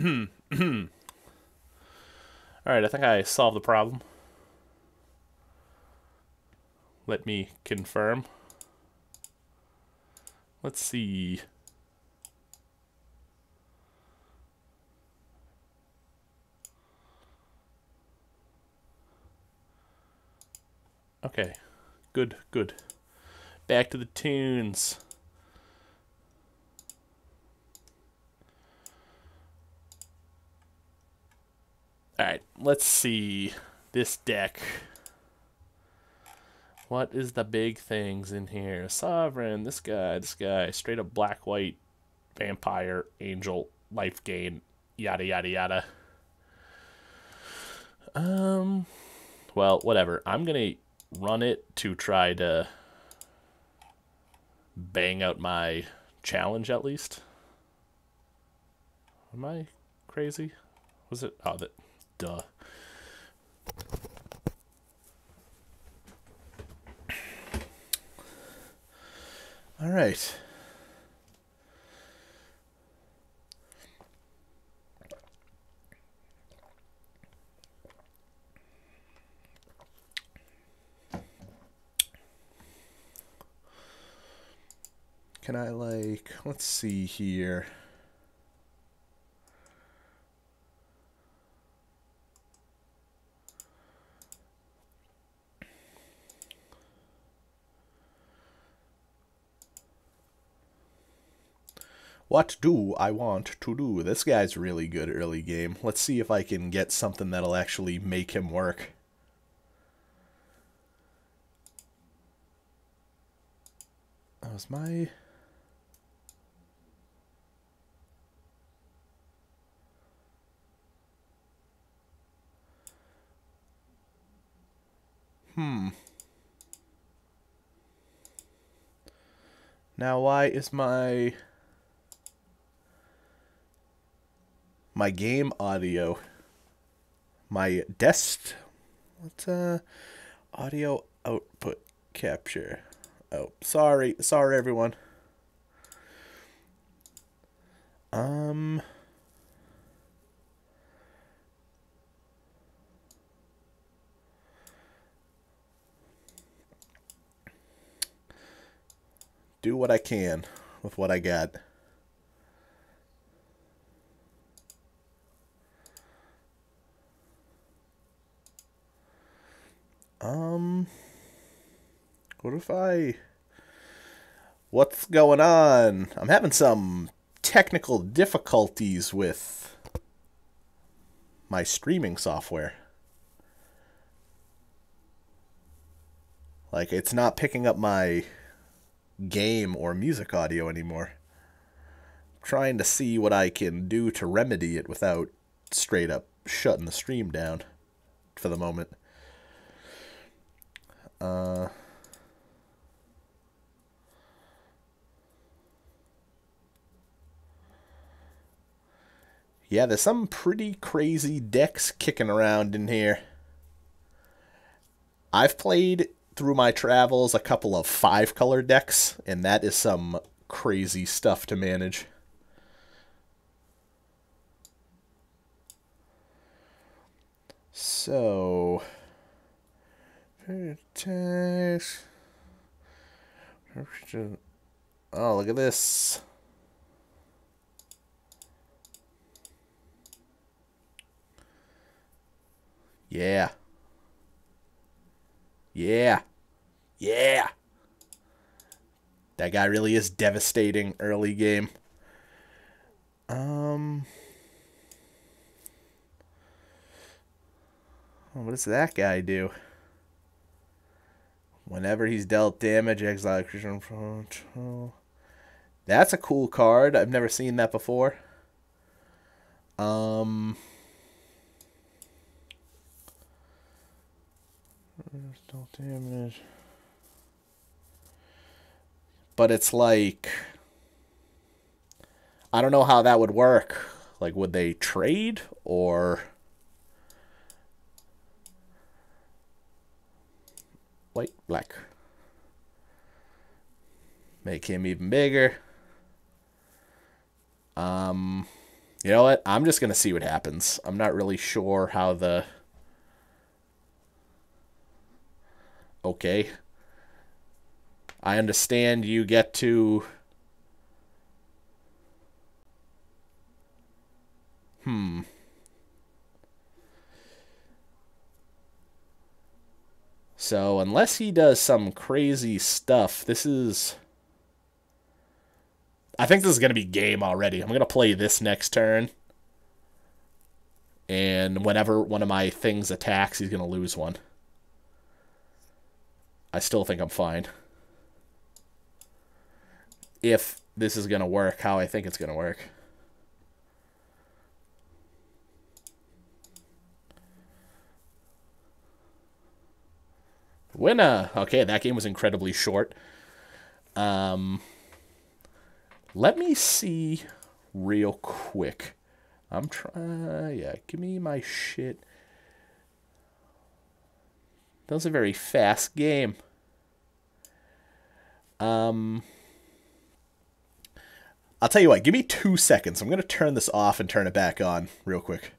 Alright, I think I solved the problem. Let me confirm. Let's see. Okay, good, good. Back to the tunes. Alright, let's see. This deck. What is the big things in here? Sovereign, this guy. Straight up black, white, vampire, angel, life gain, yada, yada, yada. Well, whatever. I'm gonna run it to try to bang out my challenge at least. Am I crazy? Was it? Oh, that. Duh. All right. Can I, like, let's see here. What do I want to do? This guy's really good early game. Let's see if I can get something that'll actually make him work. That was my... Now why is my game audio, my audio output capture. Oh, sorry everyone. Do what I can with what I got. What if I... What's going on? I'm having some technical difficulties with my streaming software. Like, it's not picking up my game or music audio anymore. I'm trying to see what I can do to remedy it without straight up shutting the stream down for the moment. Yeah, there's some pretty crazy decks kicking around in here. I've played through my travels a couple of 5-color decks, and that is some crazy stuff to manage. So... Oh, look at this. Yeah. Yeah. Yeah. That guy really is devastating early game. What does that guy do? Whenever he's dealt damage, exile creature from control. That's a cool card. I've never seen that before. Dealt damage. But it's like... I don't know how that would work. Like, would they trade? Or... White, black. Make him even bigger. You know what? I'm just going to see what happens. I'm not really sure how the... Okay. I understand you get to... So, unless he does some crazy stuff, this is... I think this is going to be game already. I'm going to play this next turn. And whenever one of my things attacks, he's going to lose one. I still think I'm fine. If this is going to work how I think it's going to work. Winner! Okay, that game was incredibly short. Let me see real quick. I'm trying... Yeah, give me my shit. That was a very fast game. I'll tell you what, give me 2 seconds. I'm going to turn this off and turn it back on real quick.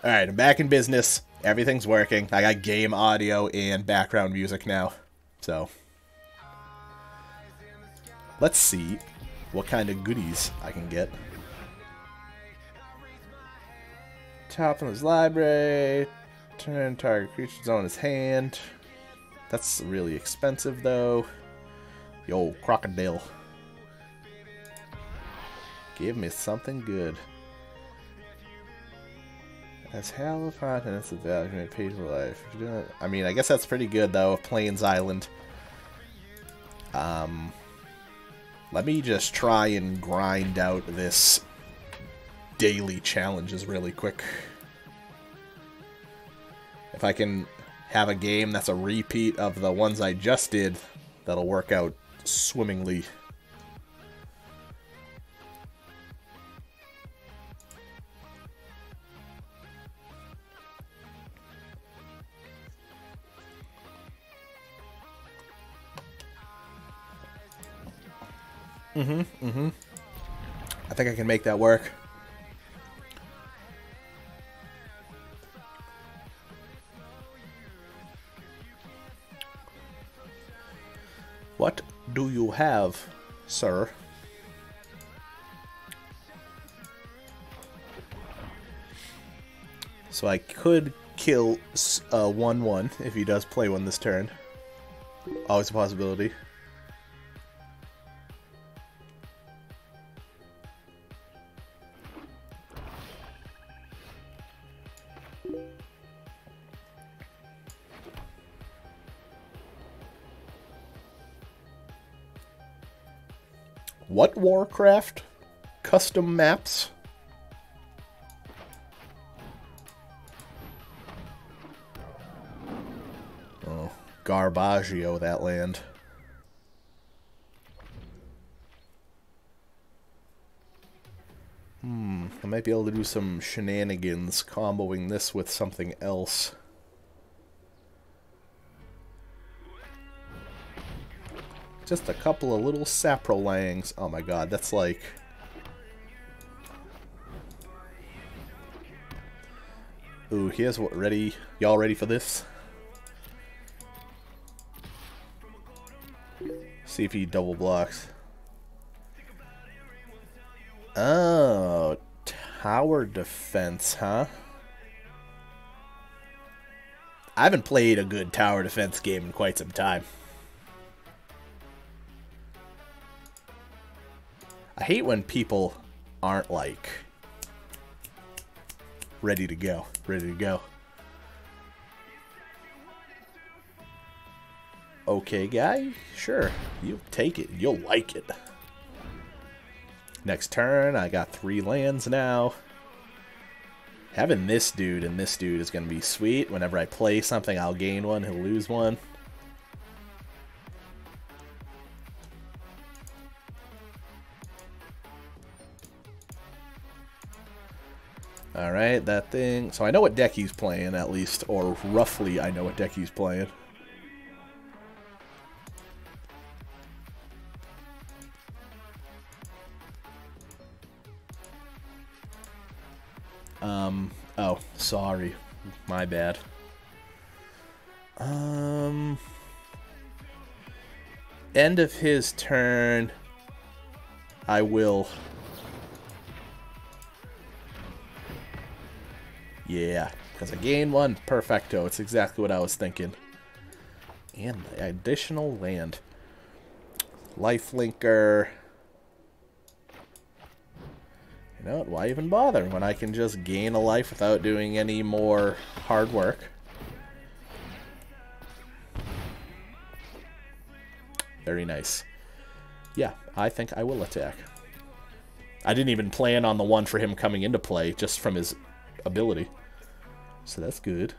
Alright, I'm back in business. Everything's working. I got game audio and background music now. So, let's see what kind of goodies I can get. Top from his library. Turn target creatures on his hand. That's really expensive, though. Yo, crocodile. Give me something good. As hell of hot and it's a value and paid for life. I mean, I guess that's pretty good though. Plains Island. Let me just try and grind out this daily challenges really quick. If I can have a game that's a repeat of the ones I just did, that'll work out swimmingly. I think I can make that work. What do you have, sir? So I could kill 1/1 if he does play one this turn. Always a possibility. What Warcraft? Custom maps? Oh, Garbaggio, that land. I might be able to do some shenanigans, comboing this with something else. Just a couple of little saprolangs. Oh my god, that's like... Ooh, here's what ready. Y'all ready for this? See if he double blocks. Oh, tower defense, huh? I haven't played a good tower defense game in quite some time. I hate when people aren't, like, ready to go. Ready to go. Okay, guy? Sure. You'll take it. You'll like it. Next turn, I got 3 lands now. Having this dude and this dude is going to be sweet. Whenever I play something, I'll gain one, he'll lose one. Alright, that thing. So I know what deck he's playing, at least. Or roughly, I know what deck he's playing. Oh, sorry. My bad. End of his turn, I will... Yeah, because I gain one. Perfecto. It's exactly what I was thinking. And additional land. Lifelinker. You know what? Why even bother when I can just gain a life without doing any more hard work? Very nice. Yeah, I think I will attack. I didn't even plan on the one for him coming into play, just from his ability. So that's good.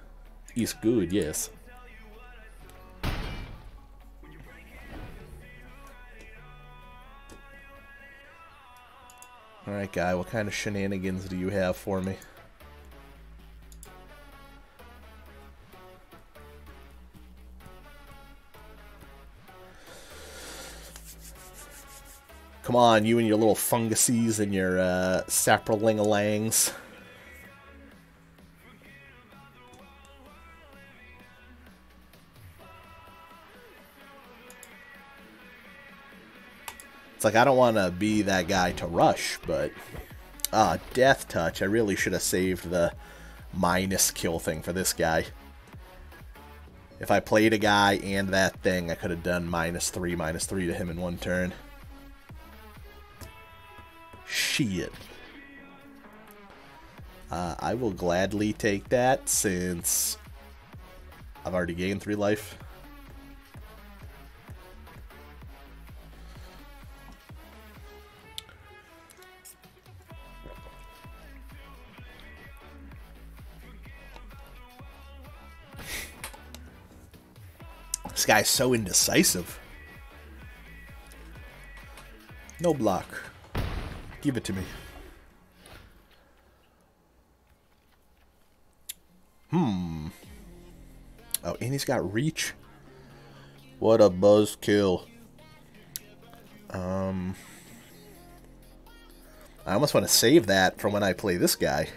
He's good, yes. Alright, guy, what kind of shenanigans do you have for me? Come on, you and your little funguses and your saprolingalangs. It's like I don't want to be that guy to rush, but... Death Touch. I really should have saved the minus kill thing for this guy. If I played a guy and that thing, I could have done -3/-3 to him in one turn. Shit. I will gladly take that since I've already gained 3 life. This guy's so indecisive. No block. Give it to me. Oh, and he's got reach. What a buzzkill. I almost want to save that for when I play this guy.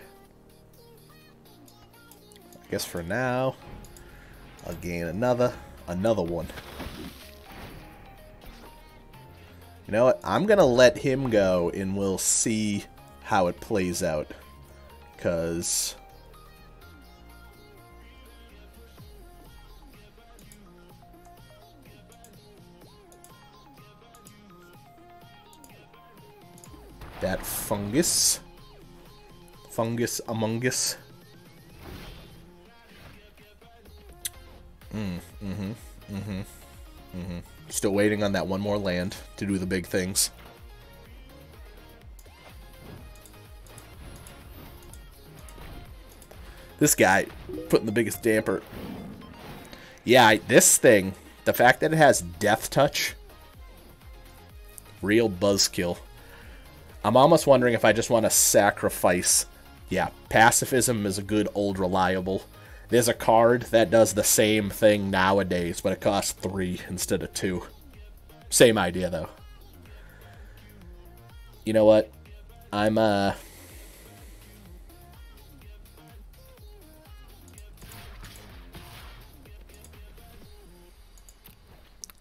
I guess for now, I'll gain another one. You know what? I'm gonna let him go, and we'll see how it plays out. Because that fungus among us. Still waiting on that one more land to do the big things. This guy putting the biggest damper. Yeah, this thing, the fact that it has Death Touch, real buzzkill. I'm almost wondering if I just want to sacrifice. Yeah, Pacifism is a good old reliable. There's a card that does the same thing nowadays, but it costs 3 instead of 2. Same idea, though. You know what? I'm,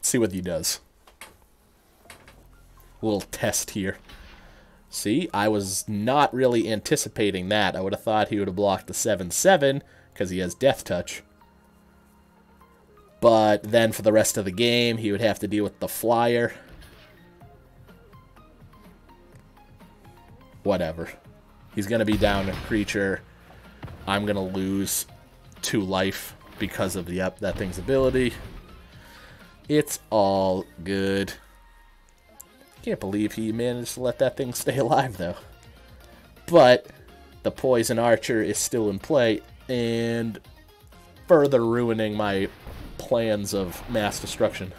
see what he does. A little test here. See, I was not really anticipating that. I would have thought he would have blocked the 7/7 because he has Death Touch. But then for the rest of the game, he would have to deal with the flyer. Whatever. He's going to be down a creature. I'm going to lose 2 life because of that thing's ability. It's all good. Can't believe he managed to let that thing stay alive, though. But the Poison Archer is still in play, and further ruining my plans of mass destruction.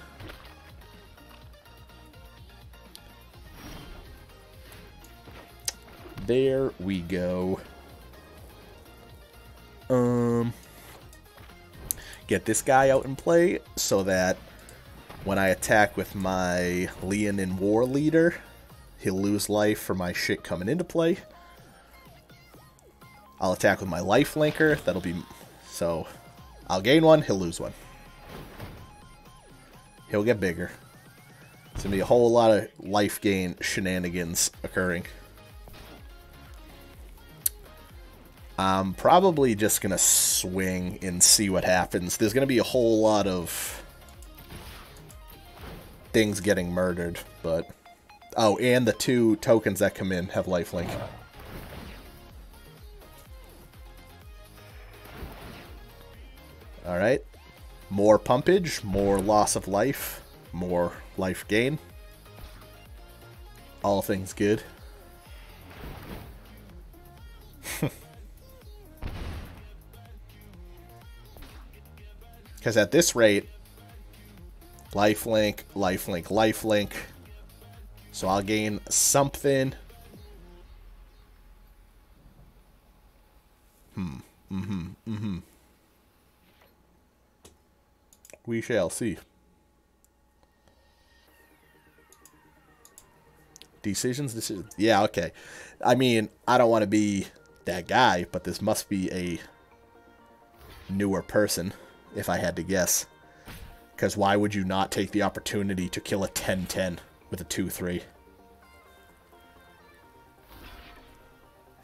There we go. Get this guy out in play so that when I attack with my Leonin War Leader, he'll lose life for my shit coming into play. I'll attack with my Life Linker. That'll be... So, I'll gain one, he'll lose one. He'll get bigger. It's going to be a whole lot of life gain shenanigans occurring. I'm probably just going to swing and see what happens. There's going to be a whole lot of things getting murdered, but... Oh, and the 2 tokens that come in have lifelink. Alright. More pumpage, more loss of life, more life gain. All things good. Because at this rate, lifelink, lifelink, lifelink. So I'll gain something. We shall see. Decisions. Yeah, okay. I mean, I don't want to be that guy, but this must be a newer person, if I had to guess. Because why would you not take the opportunity to kill a 10-10 with a 2-3?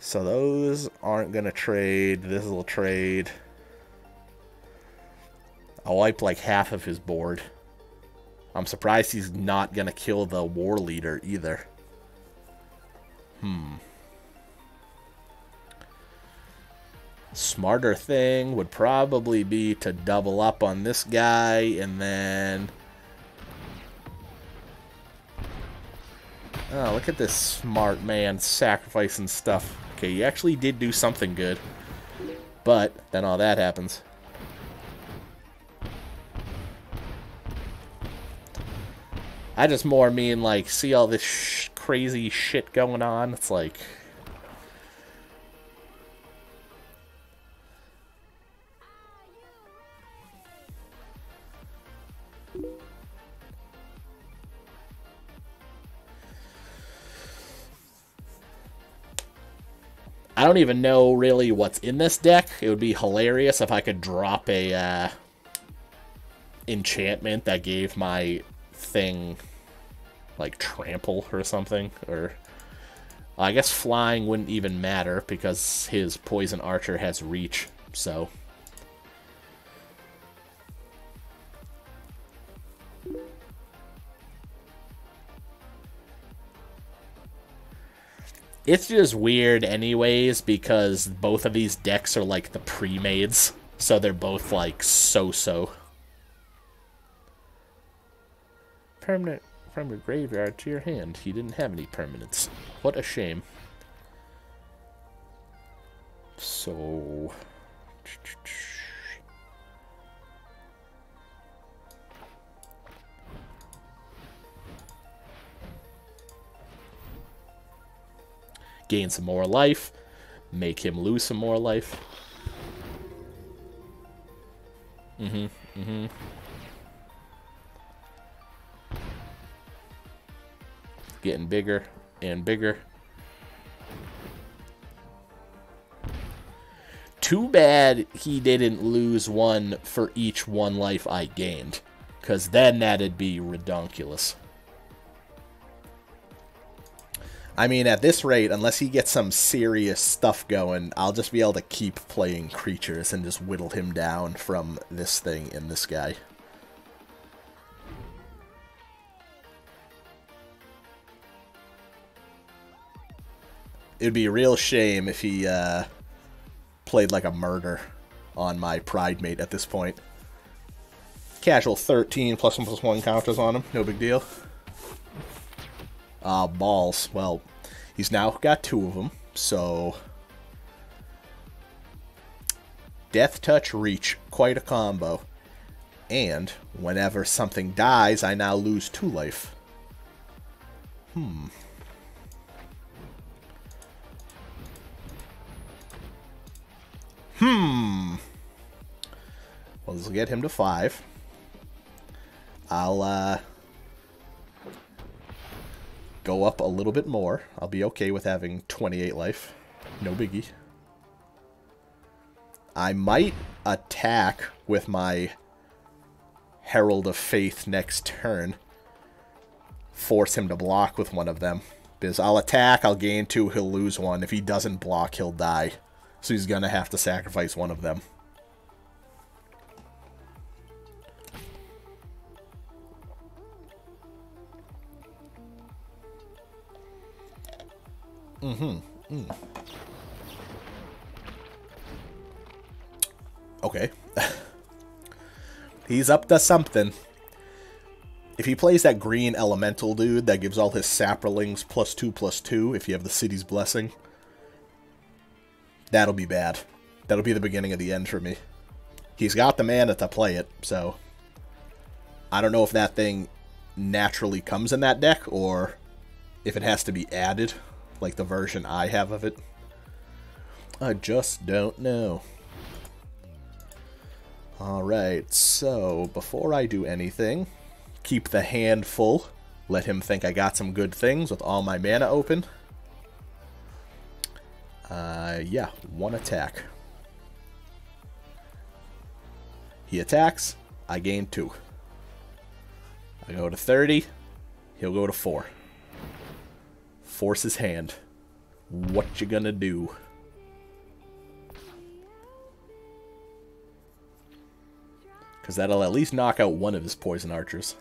So those aren't going to trade. This will trade. I'll wipe like half of his board. I'm surprised he's not going to kill the war leader either. Smarter thing would probably be to double up on this guy and then... Oh, look at this smart man sacrificing stuff. Okay, he actually did do something good. But then all that happens. I just more mean, like, see all this crazy shit going on? It's like... I don't even know really what's in this deck. It would be hilarious if I could drop a enchantment that gave my thing like trample or something, or I guess flying wouldn't even matter because his poison archer has reach. So it's just weird anyways because both of these decks are like the pre-mades, so they're both like so-so. Permanent from your graveyard to your hand. He didn't have any permanents. What a shame. So... gain some more life. Make him lose some more life. Getting bigger and bigger. Too bad he didn't lose one for each one life I gained, because then that'd be redonkulous. I mean, at this rate, unless he gets some serious stuff going, I'll just be able to keep playing creatures and just whittle him down from this thing and this guy. It'd be a real shame if he played like a murder on my Pride Mate at this point. Casual 13 +1/+1 counters on him, no big deal. Balls. Well, he's now got 2 of them, so... Death Touch, Reach, quite a combo. And whenever something dies, I now lose 2 life. Well, this will get him to 5. I'll go up a little bit more. I'll be okay with having 28 life. No biggie. I might attack with my Herald of Faith next turn. Force him to block with one of them. Because I'll attack, I'll gain 2, he'll lose 1. If he doesn't block, he'll die. So he's going to have to sacrifice one of them. Okay. He's up to something. If he plays that green elemental dude that gives all his saprolings +2/+2, if you have the city's blessing, that'll be bad. That'll be the beginning of the end for me. He's got the mana to play it, so I don't know if that thing naturally comes in that deck or if it has to be added, like the version I have of it. I just don't know. Alright, so before I do anything, keep the hand full. Let him think I got some good things with all my mana open. Yeah, 1 attack. He attacks, I gain 2. I go to 30, he'll go to 4. Force his hand. What you gonna do? Because that'll at least knock out one of his poison archers.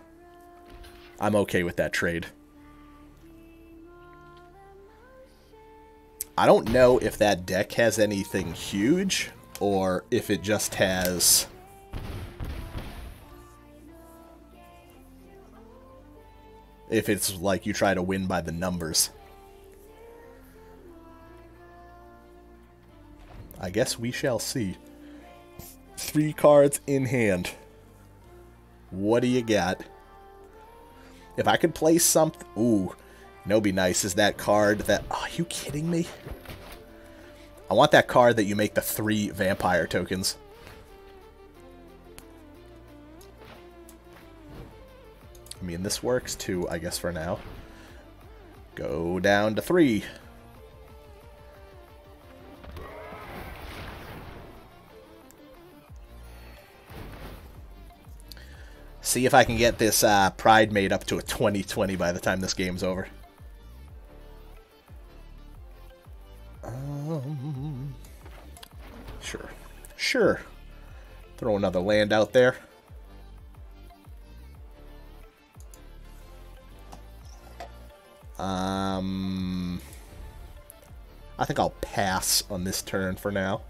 I'm okay with that trade. I don't know if that deck has anything huge, or if it just has... if it's like you try to win by the numbers. I guess we shall see. 3 cards in hand. What do you got? If I could play something... Ooh, no, be nice is that card that... Oh, are you kidding me? I want that card that you make the 3 vampire tokens. I mean, this works too, I guess, for now. Go down to 3. See if I can get this Pride made up to a 20/20 by the time this game's over. Sure. Sure. Throw another land out there. I think I'll pass on this turn for now.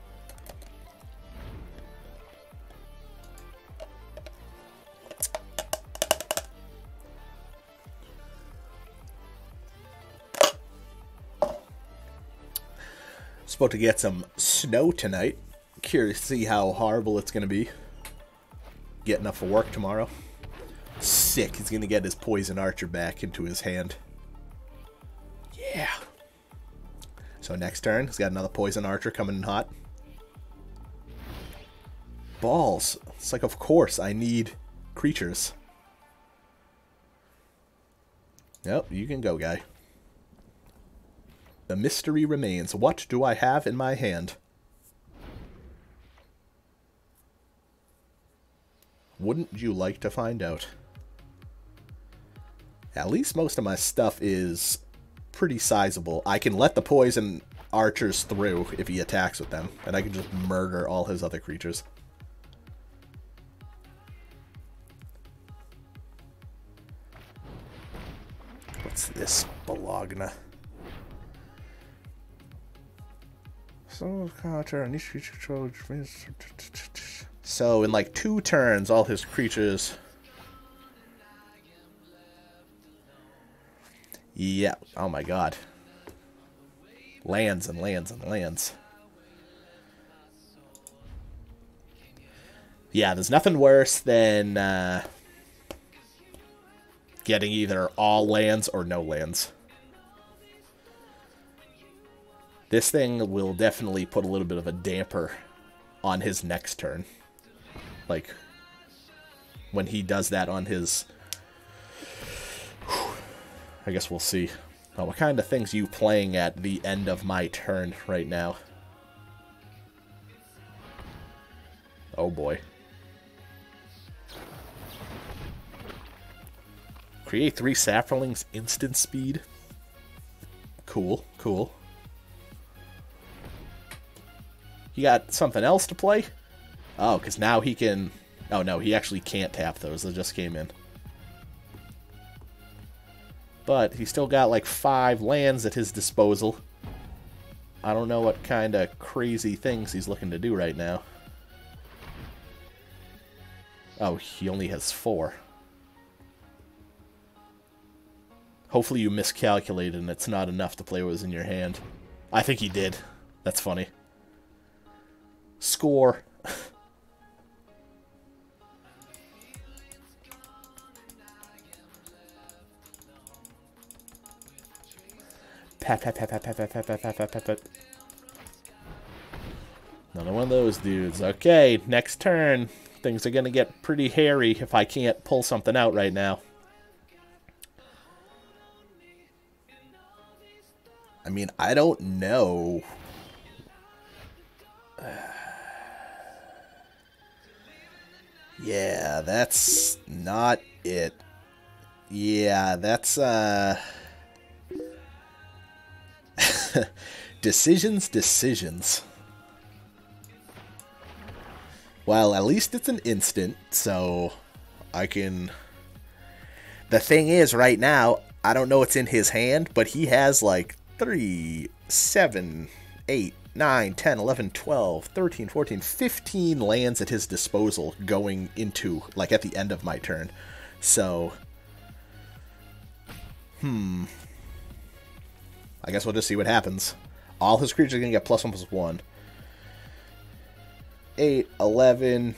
Supposed to get some snow tonight. Curious to see how horrible it's going to be. Getting up for work tomorrow. Sick. He's going to get his poison archer back into his hand. Yeah. So next turn, he's got another poison archer coming in hot. Balls. It's like, of course, I need creatures. Yep, you can go, guy. The mystery remains. What do I have in my hand? Wouldn't you like to find out? At least most of my stuff is pretty sizable. I can let the poison archers through if he attacks with them, and I can just murder all his other creatures. What's this? Bologna. So in like 2 turns, all his creatures... Yeah, oh my god. Lands and lands and lands. Yeah, there's nothing worse than getting either all lands or no lands. This thing will definitely put a little bit of a damper on his next turn. Like, when he does that on his... I guess we'll see. Oh, what kind of things are you playing at the end of my turn right now? Oh boy. Create 3 Saffronlings instant speed. Cool, cool. You got something else to play? Oh, because now he can... Oh no, he actually can't tap those. They just came in. But he's still got like 5 lands at his disposal. I don't know what kind of crazy things he's looking to do right now. Oh, he only has 4. Hopefully you miscalculated and it's not enough to play what was in your hand. I think he did. That's funny. Score. Pat, pat, pat, pat, pat, pat, pat, pat, pat, pat, pat, pat. Another one of those dudes. Okay, next turn. Things are gonna get pretty hairy if I can't pull something out right now. I mean, I don't know. Yeah, that's not it. Yeah, that's, decisions. Well, at least it's an instant, so I can... The thing is, right now, I don't know what's in his hand, but he has, like, 3, 7, 8, 9, 10, 11, 12, 13, 14, 15 lands at his disposal going into, like, at the end of my turn. So, I guess we'll just see what happens. All his creatures are going to get +1/+1. 8, 11...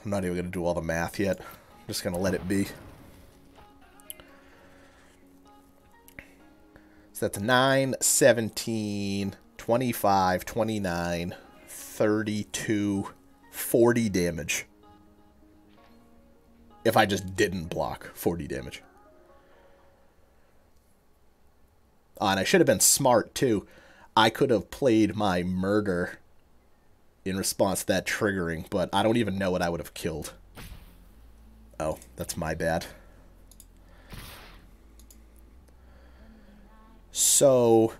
I'm not even going to do all the math yet. I'm just going to let it be. So that's 9, 17, 25, 29, 32, 40 damage. If I just didn't block, 40 damage. And I should have been smart, too. I could have played my murder in response to that triggering, but I don't even know what I would have killed. Oh, that's my bad. So,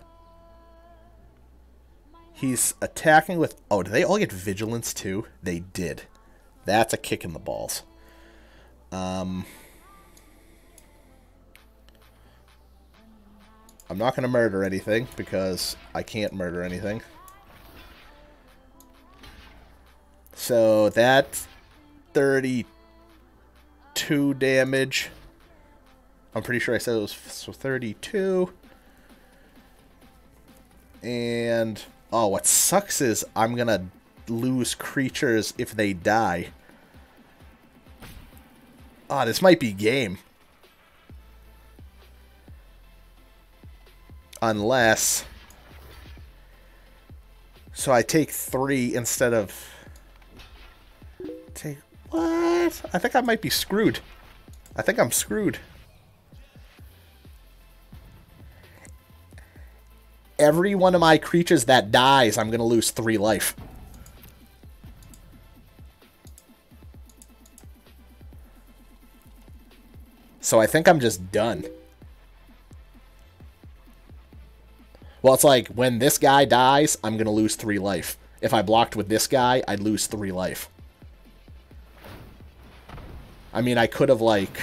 he's attacking with... Oh, do they all get vigilance, too? They did. That's a kick in the balls. I'm not going to murder anything, because I can't murder anything. So, that's 32 damage. I'm pretty sure I said it was 32. And, oh, what sucks is I'm going to lose creatures if they die. Ah, this might be game. Unless... So I take 3 instead of... Take... What? I think I might be screwed. I think I'm screwed. Every one of my creatures that dies, I'm going to lose 3 life. So I think I'm just done. Well, it's like, when this guy dies, I'm going to lose 3 life. If I blocked with this guy, I'd lose 3 life. I mean, I could have, like...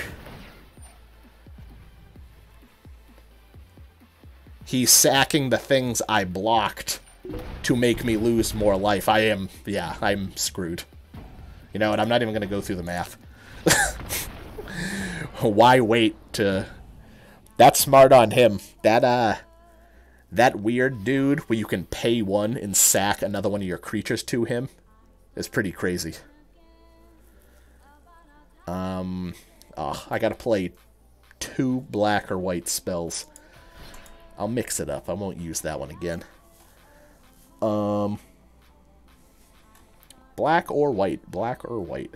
He's sacking the things I blocked to make me lose more life. I'm screwed. You know what, I'm not even going to go through the math. Why wait to... That's smart on him. That weird dude where you can pay 1 and sack another one of your creatures to him is pretty crazy. I gotta play 2 black or white spells. I'll mix it up. I won't use that one again. Black or white? Black or white?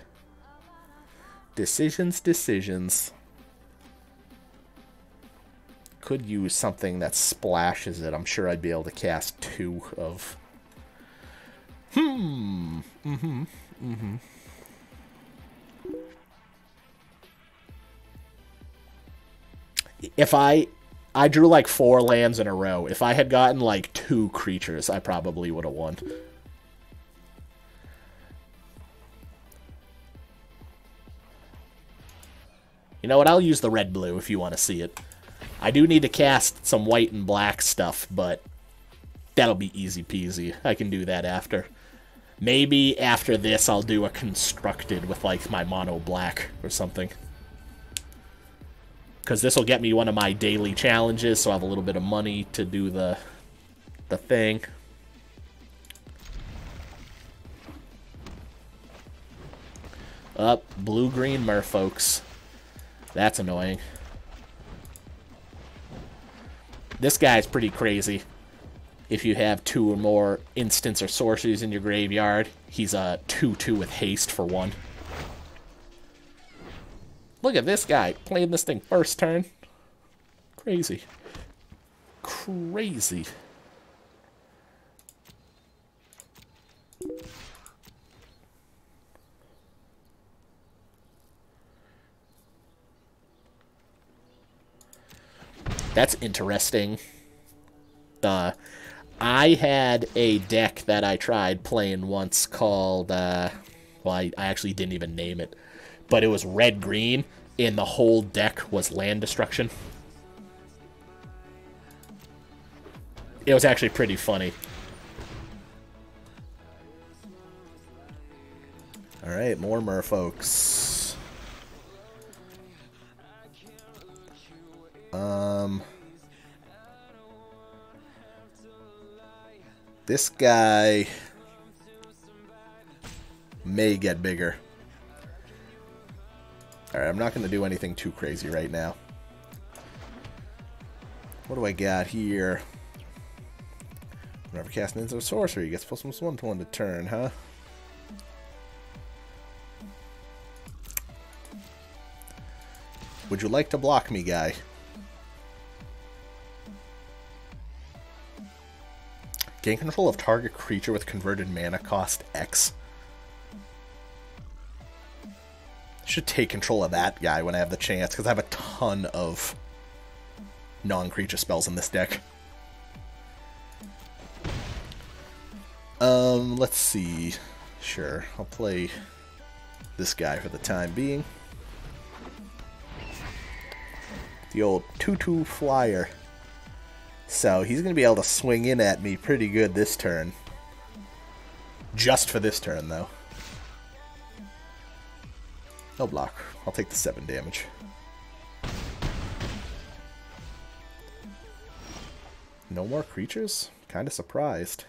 Decisions, decisions. Could use something that splashes it. I'm sure I'd be able to cast 2 of... If I drew like 4 lands in a row. If I had gotten like 2 creatures, I probably would have won. You know what? I'll use the red-blue if you want to see it. I do need to cast some white and black stuff, but that'll be easy peasy. I can do that after. Maybe after this I'll do a constructed with like my mono black or something. Because this will get me one of my daily challenges, so I have a little bit of money to do the thing. Up, blue-green merfolks. That's annoying. This guy's pretty crazy. If you have 2 or more instants or sorceries in your graveyard, he's a 2/2 with haste for 1. Look at this guy playing this thing first turn. Crazy. Crazy. That's interesting. I had a deck that I tried playing once called, well, I actually didn't even name it, but it was red-green, and the whole deck was land destruction. It was actually pretty funny. Alright, more merfolks. This guy may get bigger. Alright, I'm not going to do anything too crazy right now. What do I got here? Whenever casting into a sorcery, gets +1/+1 to 1 to turn, huh? Would you like to block me, guy? Gain control of target creature with converted mana cost X. Should take control of that guy when I have the chance, because I have a ton of non-creature spells in this deck. Let's see. Sure, I'll play this guy for the time being. The old 2/2 flyer. So he's going to be able to swing in at me pretty good this turn. Just for this turn, though. No block. I'll take the 7 damage. No more creatures? Kind of surprised.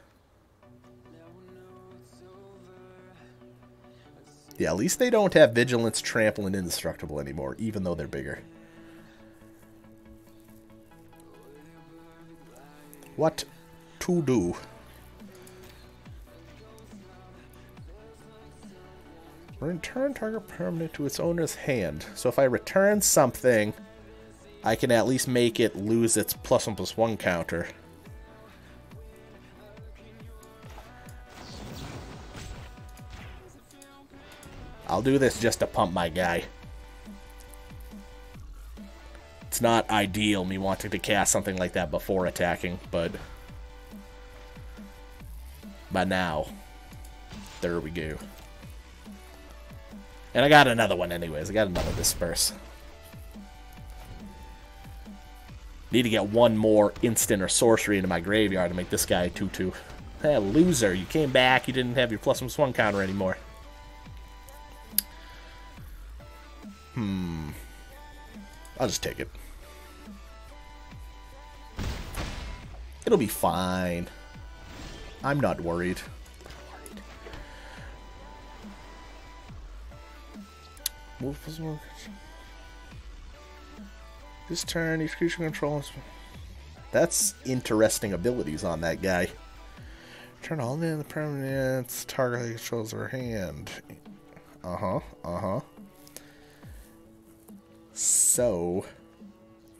Yeah, at least they don't have Vigilance, Trample, and Indestructible anymore, even though they're bigger. What to do? Return target permanent to its owner's hand. So if I return something, I can at least make it lose its +1/+1 counter. I'll do this just to pump my guy. It's not ideal me wanting to cast something like that before attacking, but now, there we go. And I got another one anyways. I got another Disperse. Need to get one more instant or sorcery into my graveyard to make this guy 2/2. Hey, loser, you came back, you didn't have your +1/+1 counter anymore. I'll just take it. It'll be fine. I'm not worried. This turn, each creature controls That's interesting abilities on that guy. Turn all in the permanents. Target controls her hand. So,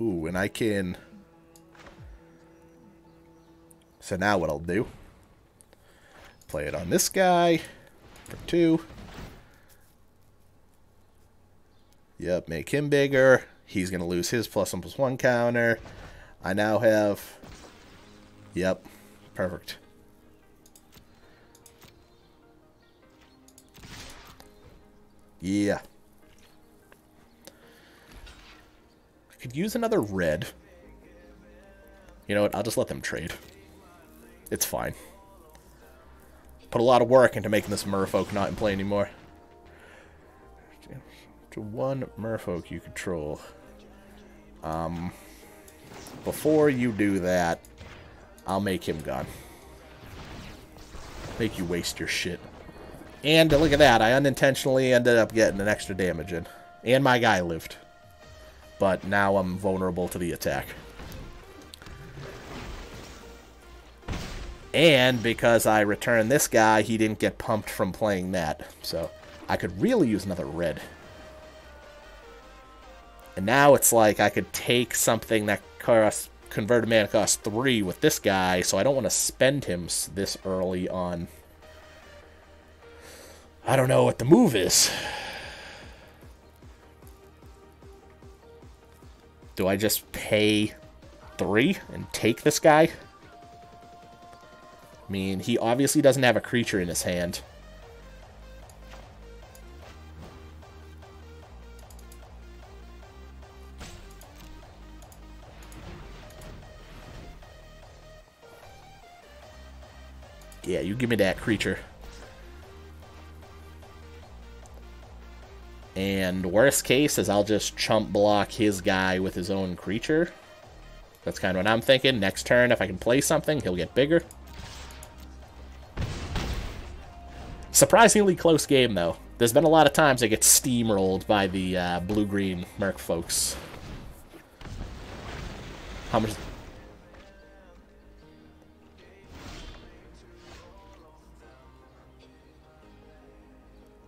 ooh, and I can. So now what I'll do? Play it on this guy for 2. Yep, make him bigger. He's gonna lose his +1/+1 counter. I now have. Yep, perfect. Yeah. I could use another red. You know what? I'll just let them trade. It's fine. Put a lot of work into making this merfolk not in play anymore. To 1 merfolk you control. Before you do that, I'll make him gone. Make you waste your shit. And look at that, I unintentionally ended up getting an extra damage in. And my guy lived. But now I'm vulnerable to the attack. And because I returned this guy, he didn't get pumped from playing that. So I could really use another red. And now it's like I could take something that costs, converted mana cost 3 with this guy, so I don't want to spend him this early on. I don't know what the move is. Do I just pay 3 and take this guy? I mean, he obviously doesn't have a creature in his hand. Yeah, you give me that creature. And worst case is I'll just chump block his guy with his own creature. That's kind of what I'm thinking. Next turn, if I can play something, he'll get bigger. Surprisingly close game, though. There's been a lot of times I get steamrolled by the blue-green merc folks. How much...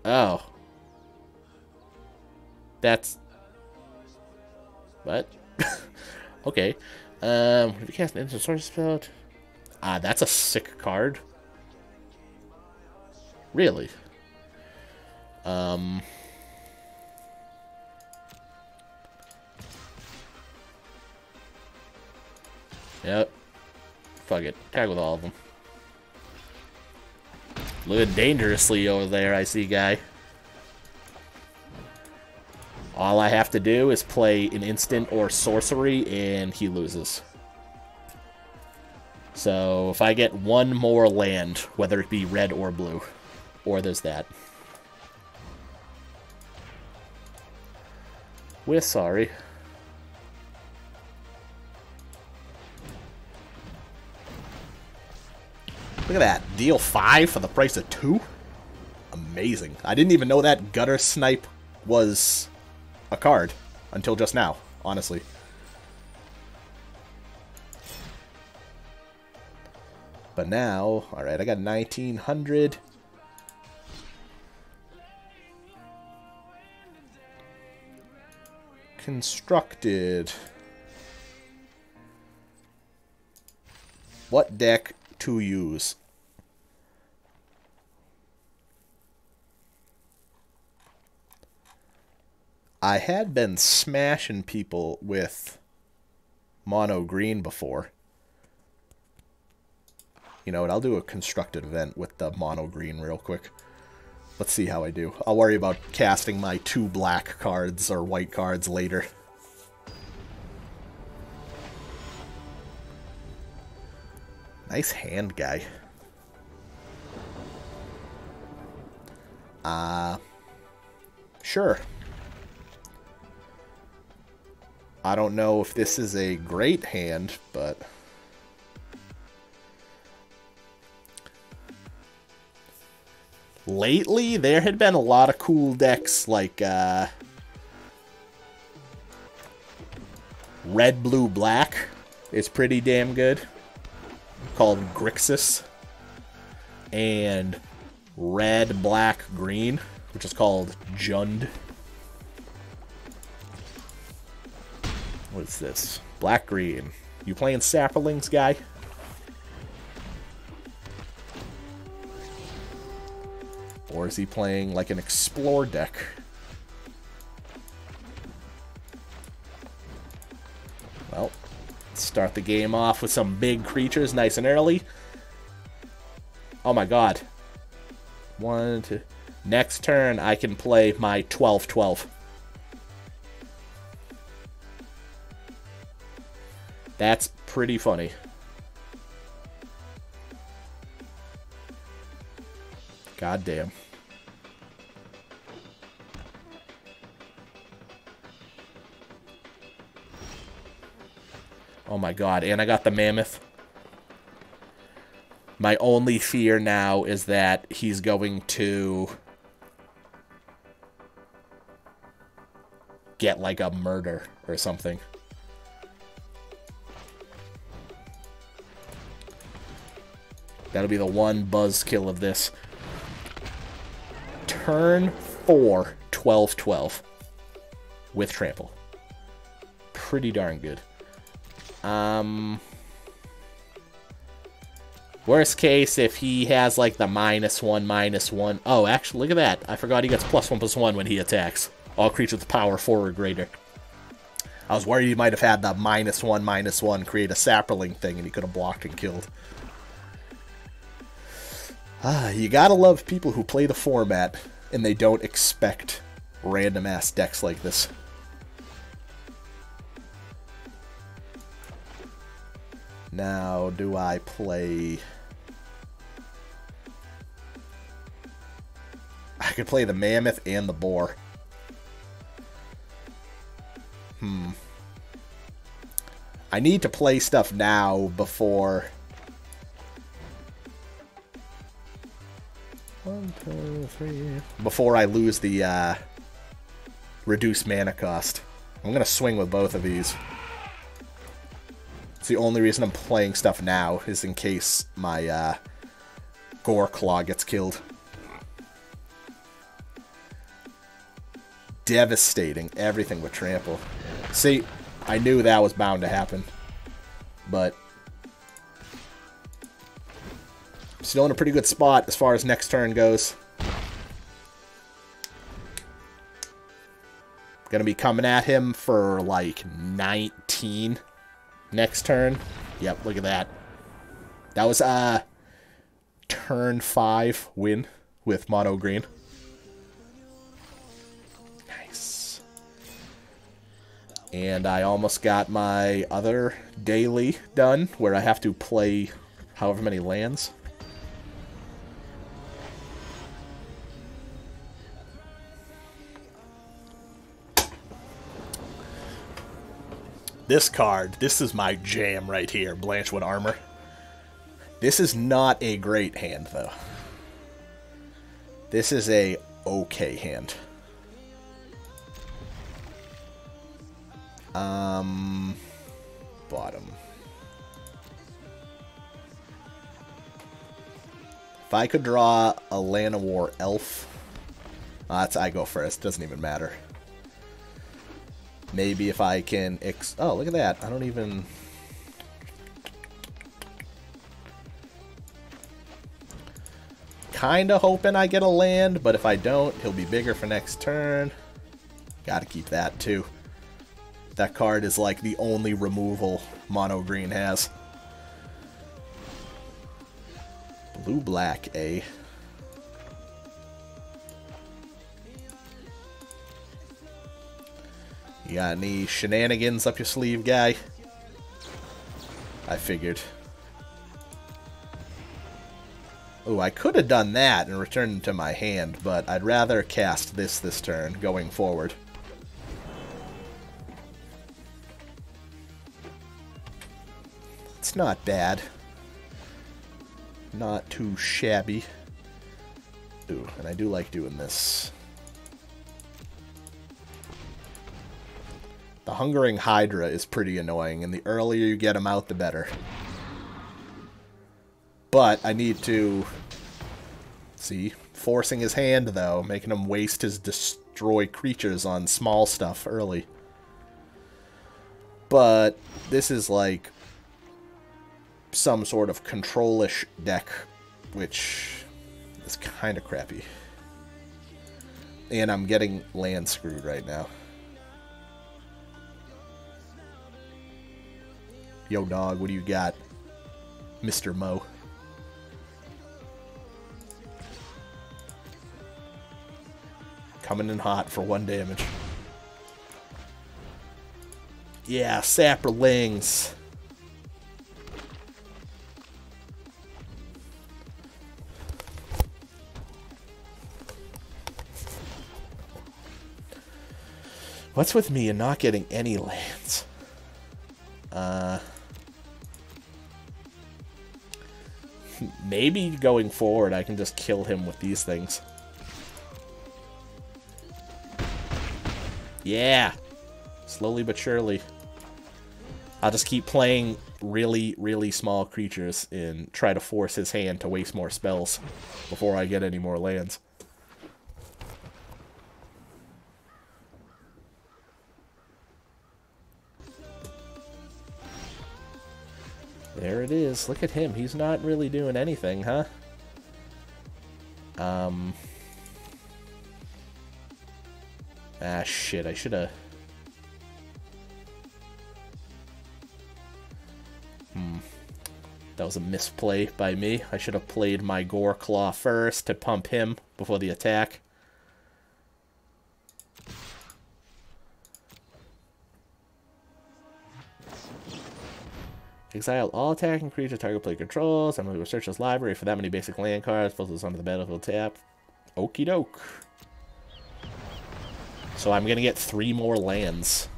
Oh. That's... What? Okay. If you cast an instant sorcery spell... Ah, that's a sick card. Really? Yep. Fuck it. Tag with all of them. Living dangerously over there, I see, guy. All I have to do is play an instant or sorcery, and he loses. So, if I get one more land, whether it be red or blue, or there's that. We're sorry. Look at that. Deal 5 for the price of 2? Amazing. I didn't even know that Gutter Snipe was a card until just now, honestly. But now, alright, I got 1900. Constructed. What deck to use? I had been smashing people with mono green before. You know what, I'll do a constructed event with the mono green real quick. Let's see how I do. I'll worry about casting my 2 black cards or white cards later. Nice hand, guy. Sure. I don't know if this is a great hand, but... Lately, there had been a lot of cool decks like red, blue, black is pretty damn good, called Grixis, and red, black, green, which is called Jund. What's this? Black, green. You playing Saplings, guy? Or is he playing like an Explore deck? Well, let's start the game off with some big creatures nice and early. Oh my god. 1, 2. Next turn, I can play my 12/12. That's pretty funny. God damn. Oh my god, and I got the Mammoth. My only fear now is that he's going to get like a murder or something. That'll be the one buzzkill of this. Turn 4, 12/12 with trample. Pretty darn good. Worst case, if he has like the -1/-1. Oh, actually, look at that. I forgot he gets +1/+1 when he attacks. All creatures with power 4 or greater. I was worried he might have had the -1/-1 create a sapling thing and he could have blocked and killed. You gotta love people who play the format and they don't expect random ass decks like this. Now, do I play... I could play the Mammoth and the Boar. I need to play stuff now before... 1, 2, 3... Before I lose the reduced mana cost. I'm going to swing with both of these. It's the only reason I'm playing stuff now, is in case my Goreclaw gets killed. Devastating. Everything with trample. See, I knew that was bound to happen. But still in a pretty good spot as far as next turn goes. Gonna be coming at him for like 19 next turn. Yep, look at that. That was turn 5 win with mono green. Nice. And I almost got my other daily done where I have to play however many lands. This card, this is my jam right here, Blanchwood Armor. This is not a great hand, though. This is a okay hand. Bottom. If I could draw a Llanowar Elf, I go first, doesn't even matter. Maybe if I can... oh, look at that. I don't even... Kinda hoping I get a land, but if I don't, he'll be bigger for next turn. Gotta keep that, too. That card is like the only removal mono green has. Blue-black, eh? You got any shenanigans up your sleeve, guy? I figured. Oh, I could have done that and returned it to my hand, but I'd rather cast this turn going forward. It's not bad. Not too shabby. Ooh, and I do like doing this. The Hungering Hydra is pretty annoying, and the earlier you get him out, the better. But I need to... See? Forcing his hand, though, making him waste his destroy creatures on small stuff early. But this is like some sort of control-ish deck, which is kind of crappy. And I'm getting land screwed right now. Yo, dog, what do you got, Mr. Mo? Coming in hot for 1 damage. Yeah, saprolings. What's with me and not getting any lands? Maybe going forward I can just kill him with these things. Yeah! Slowly but surely. I'll just keep playing really, really small creatures and try to force his hand to waste more spells before I get any more lands. There it is. Look at him. He's not really doing anything, huh? Ah, shit. I should have... That was a misplay by me. I should have played my Gore Claw first to pump him before the attack. Exile all attacking creatures target player controls. I'm going to search this library for that many basic land cards. Put those onto the battlefield tap. Okie doke. So I'm going to get 3 more lands.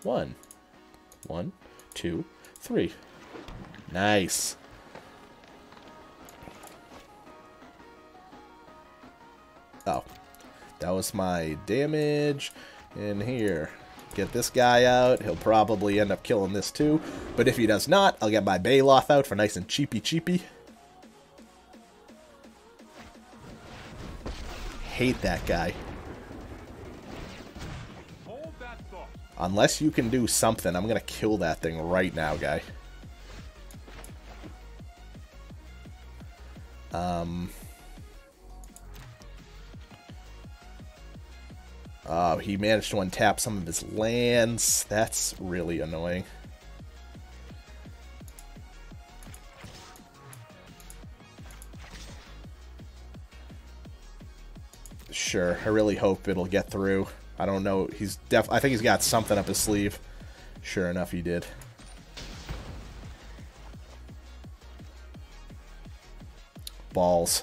1, 2, 3. Nice. Oh. That was my damage. In here. Get this guy out. He'll probably end up killing this too. But if he does not, I'll get my Baloth out for nice and cheapy. Hate that guy. Hold that thought. Unless you can do something, I'm going to kill that thing right now, guy. Oh, he managed to untap some of his lands. That's really annoying. Sure, I really hope it'll get through. I don't know. I think he's got something up his sleeve. Sure enough, he did. Balls.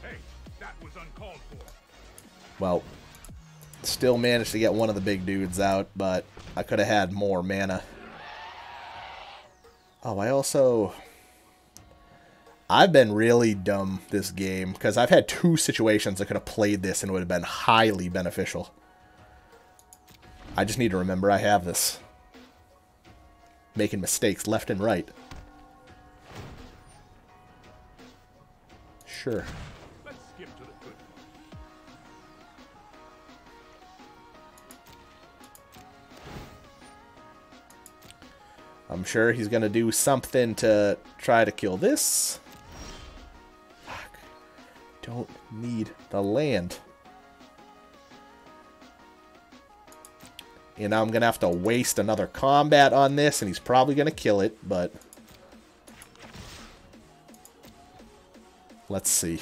Hey, that was uncalled for. Well, still managed to get one of the big dudes out, but I could have had more mana. Oh, I've been really dumb this game, because I've had 2 situations I could have played this and it would have been highly beneficial. I just need to remember I have this. Making mistakes left and right. Sure. Let's skip to the good part. I'm sure he's going to do something to try to kill this. Fuck. Don't need the land. And I'm going to have to waste another combat on this, and he's probably going to kill it, but... Let's see.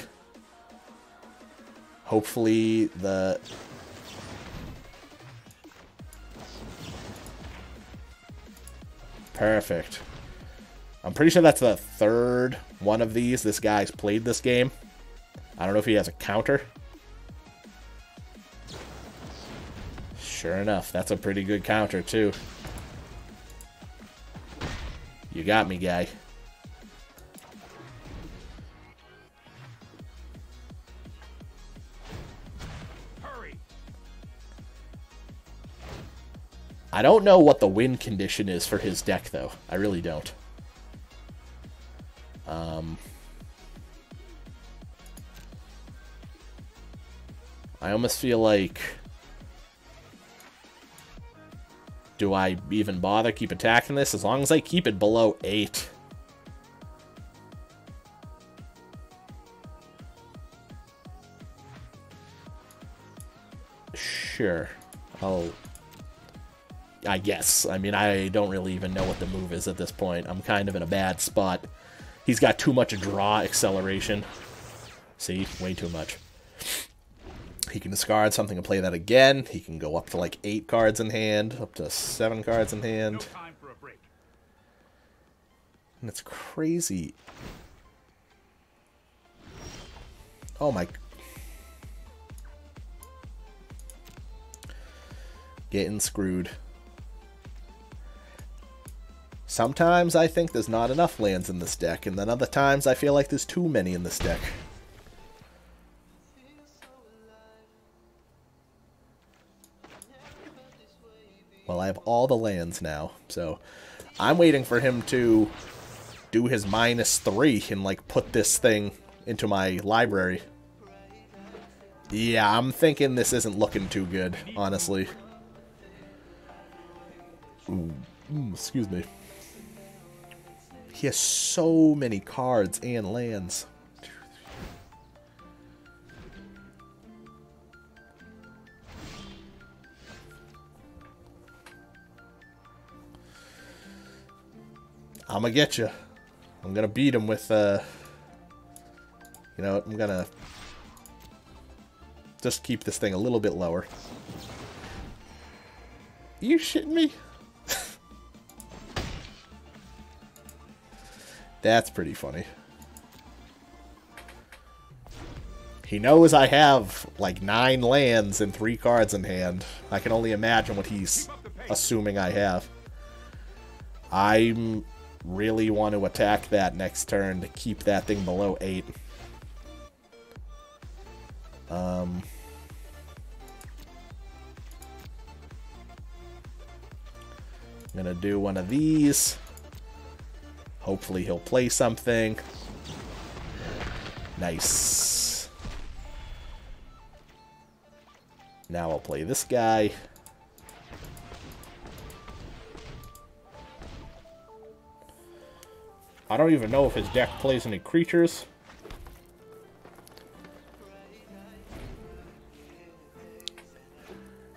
Hopefully the... Perfect. I'm pretty sure that's the 3rd one of these this guy's played this game. I don't know if he has a counter. Sure enough, that's a pretty good counter too. You got me, guy. I don't know what the win condition is for his deck, though. I really don't. I almost feel like... Do I even bother keep attacking this? As long as I keep it below 8. Sure. I guess. I mean, I don't really even know what the move is at this point. I'm kind of in a bad spot. He's got too much draw acceleration. See? Way too much. He can discard something and play that again. He can go up to like 8 cards in hand, up to 7 cards in hand. No time for a break. And it's crazy. Oh my... Getting screwed. Sometimes I think there's not enough lands in this deck, and then other times I feel like there's too many in this deck. Well, I have all the lands now, so I'm waiting for him to do his -3 and, like, put this thing into my library. Yeah, I'm thinking this isn't looking too good, honestly. Ooh, excuse me. He has so many cards and lands. I'm gonna get you. I'm gonna beat him with, you know what, I'm gonna just keep this thing a little bit lower. You shitting me? That's pretty funny. He knows I have, like, 9 lands and 3 cards in hand. I can only imagine what he's assuming I have. I really want to attack that next turn to keep that thing below 8. I'm gonna do one of these. Hopefully he'll play something. Nice. Now I'll play this guy. I don't even know if his deck plays any creatures.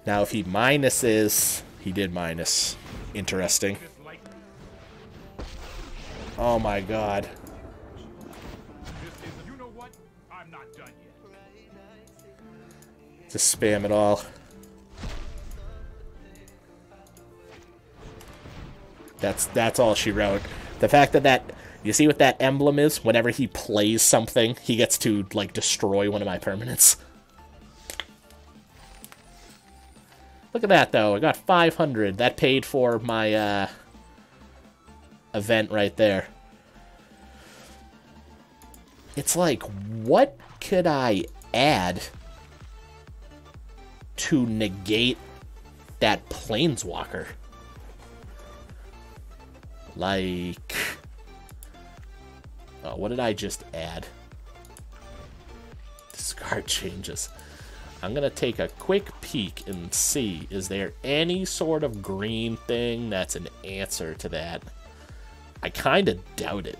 Now if he minuses... He did minus. Interesting. Oh my god. You know what? I'm not done yet. Just spam it all. That's all she wrote. The fact that you see what that emblem is? Whenever he plays something, he gets to, like, destroy one of my permanents. Look at that, though. I got 500. That paid for my, event right there. It's like, what could I add to negate that Planeswalker? Like... Oh, what did I just add? Discard changes. I'm gonna take a quick peek and see, is there any sort of green thing that's an answer to that? I kind of doubt it.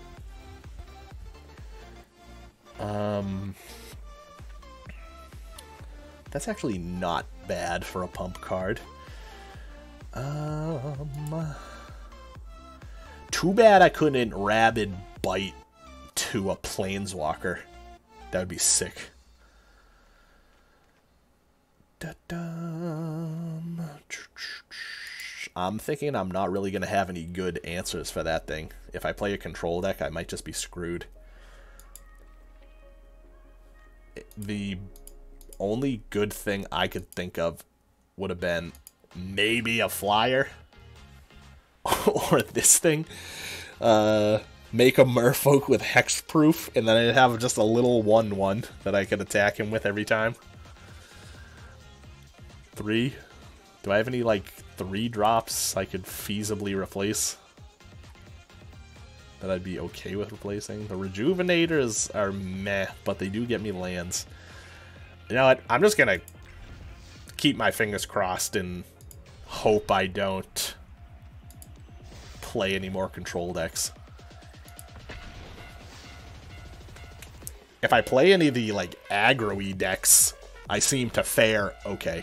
That's actually not bad for a pump card. Too bad I couldn't Rabid Bite to a Planeswalker. That would be sick. I'm thinking I'm not really going to have any good answers for that thing. If I play a control deck, I might just be screwed. The only good thing I could think of would have been maybe a flyer. Or this thing. Make a Merfolk with Hexproof, and then I'd have just a little 1/1 that I could attack him with every time. 3? Do I have any, like, 3 drops I could feasibly replace. That I'd be okay with replacing. The Rejuvenators are meh, but they do get me lands. You know what? I'm just gonna keep my fingers crossed and hope I don't play any more control decks. If I play any of the, like, aggro-y decks, I seem to fare okay.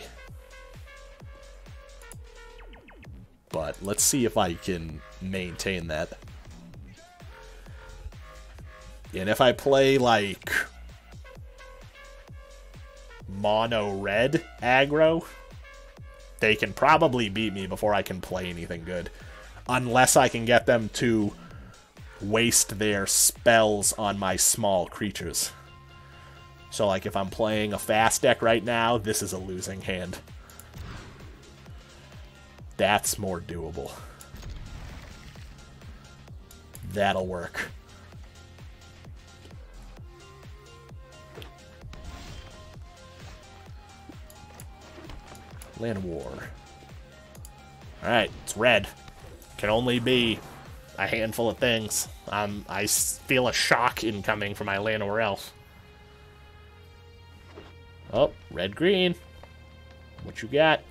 But let's see if I can maintain that. And if I play, like, mono red aggro, they can probably beat me before I can play anything good. Unless I can get them to waste their spells on my small creatures. So, like, if I'm playing a fast deck right now, this is a losing hand. That's more doable. That'll work. Land War. Alright, it's red. Can only be a handful of things. I feel a shock incoming from my Llanowar Elf. Oh, red-green. What you got?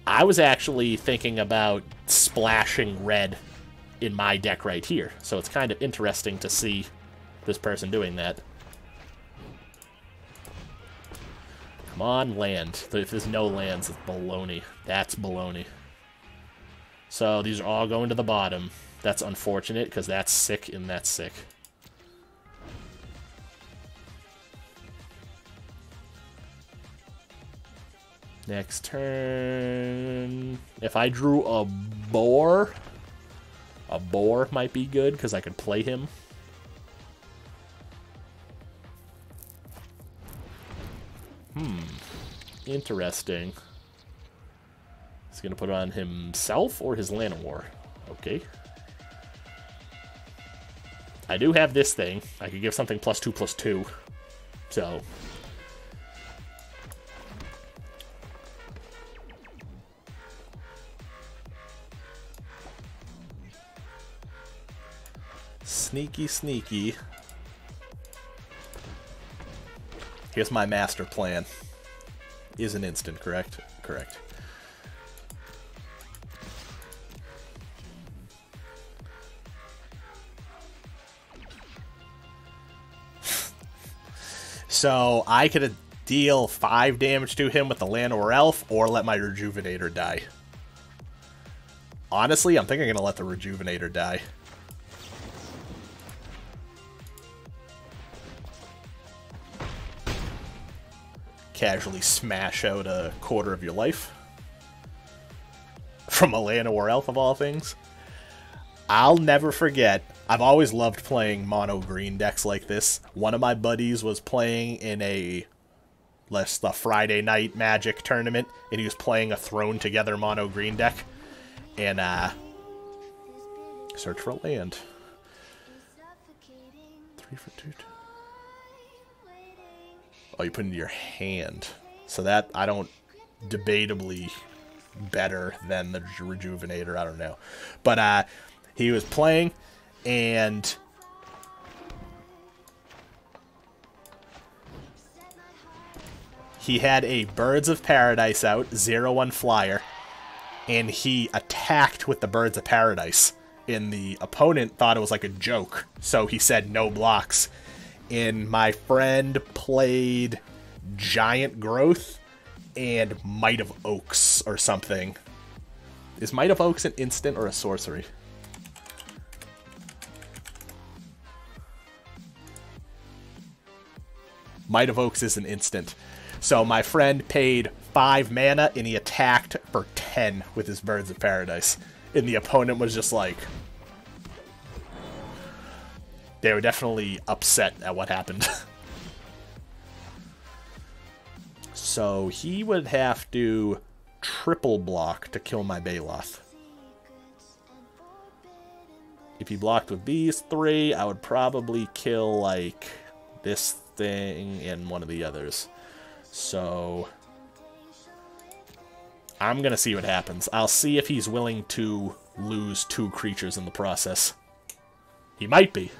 I was actually thinking about splashing red in my deck right here. So it's kind of interesting to see this person doing that. Come on, land. If there's no lands, it's baloney. That's baloney. So these are all going to the bottom. That's unfortunate, because that's sick and that's sick. Next turn... If I drew a boar might be good, because I could play him. Interesting. He's going to put it on himself or his Llanowar. Okay. I do have this thing. I could give something +2/+2. So... Sneaky, sneaky. Here's my master plan. Is an instant, correct? Correct. So I could deal 5 damage to him with the Llanowar Elf, or let my Rejuvenator die. Honestly, I'm thinking I'm gonna let the Rejuvenator die. Casually smash out a quarter of your life. From a Llanowar Elf, of all things. I'll never forget, I've always loved playing mono green decks like this. One of my buddies was playing in a Friday night Magic tournament, and he was playing a Thrown Together mono green deck. And, search for a land. 3 for 2. Oh, you put it into your hand. So that, I don't... Debatably better than the Rejuvenator, I don't know. But, he was playing, and... he had a Birds of Paradise out, 0/1 flyer, and he attacked with the Birds of Paradise. And the opponent thought it was like a joke, so he said no blocks. And my friend played Giant Growth and Might of Oaks or something. Is Might of Oaks an instant or a sorcery? Might of Oaks is an instant. So my friend paid 5 mana and he attacked for 10 with his Birds of Paradise. And the opponent was just like... They were definitely upset at what happened. So he would have to triple block to kill my Baloth. If he blocked with these 3, I would probably kill, like, this thing and one of the others. So I'm going to see what happens. I'll see if he's willing to lose 2 creatures in the process. He might be.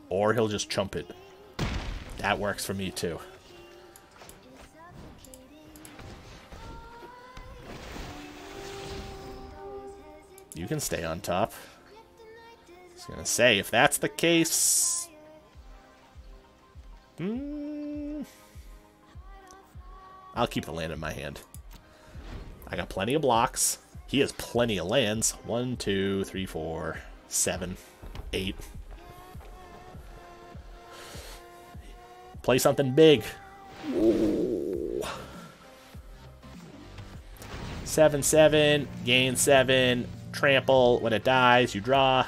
Or he'll just chump it. That works for me, too. You can stay on top. I was gonna say, if that's the case... I'll keep the land in my hand. I got plenty of blocks. He has plenty of lands. 1, 2, 3, 4, 7, 8. Play something big. Ooh. 7, 7, gain 7, trample. When it dies, you draw.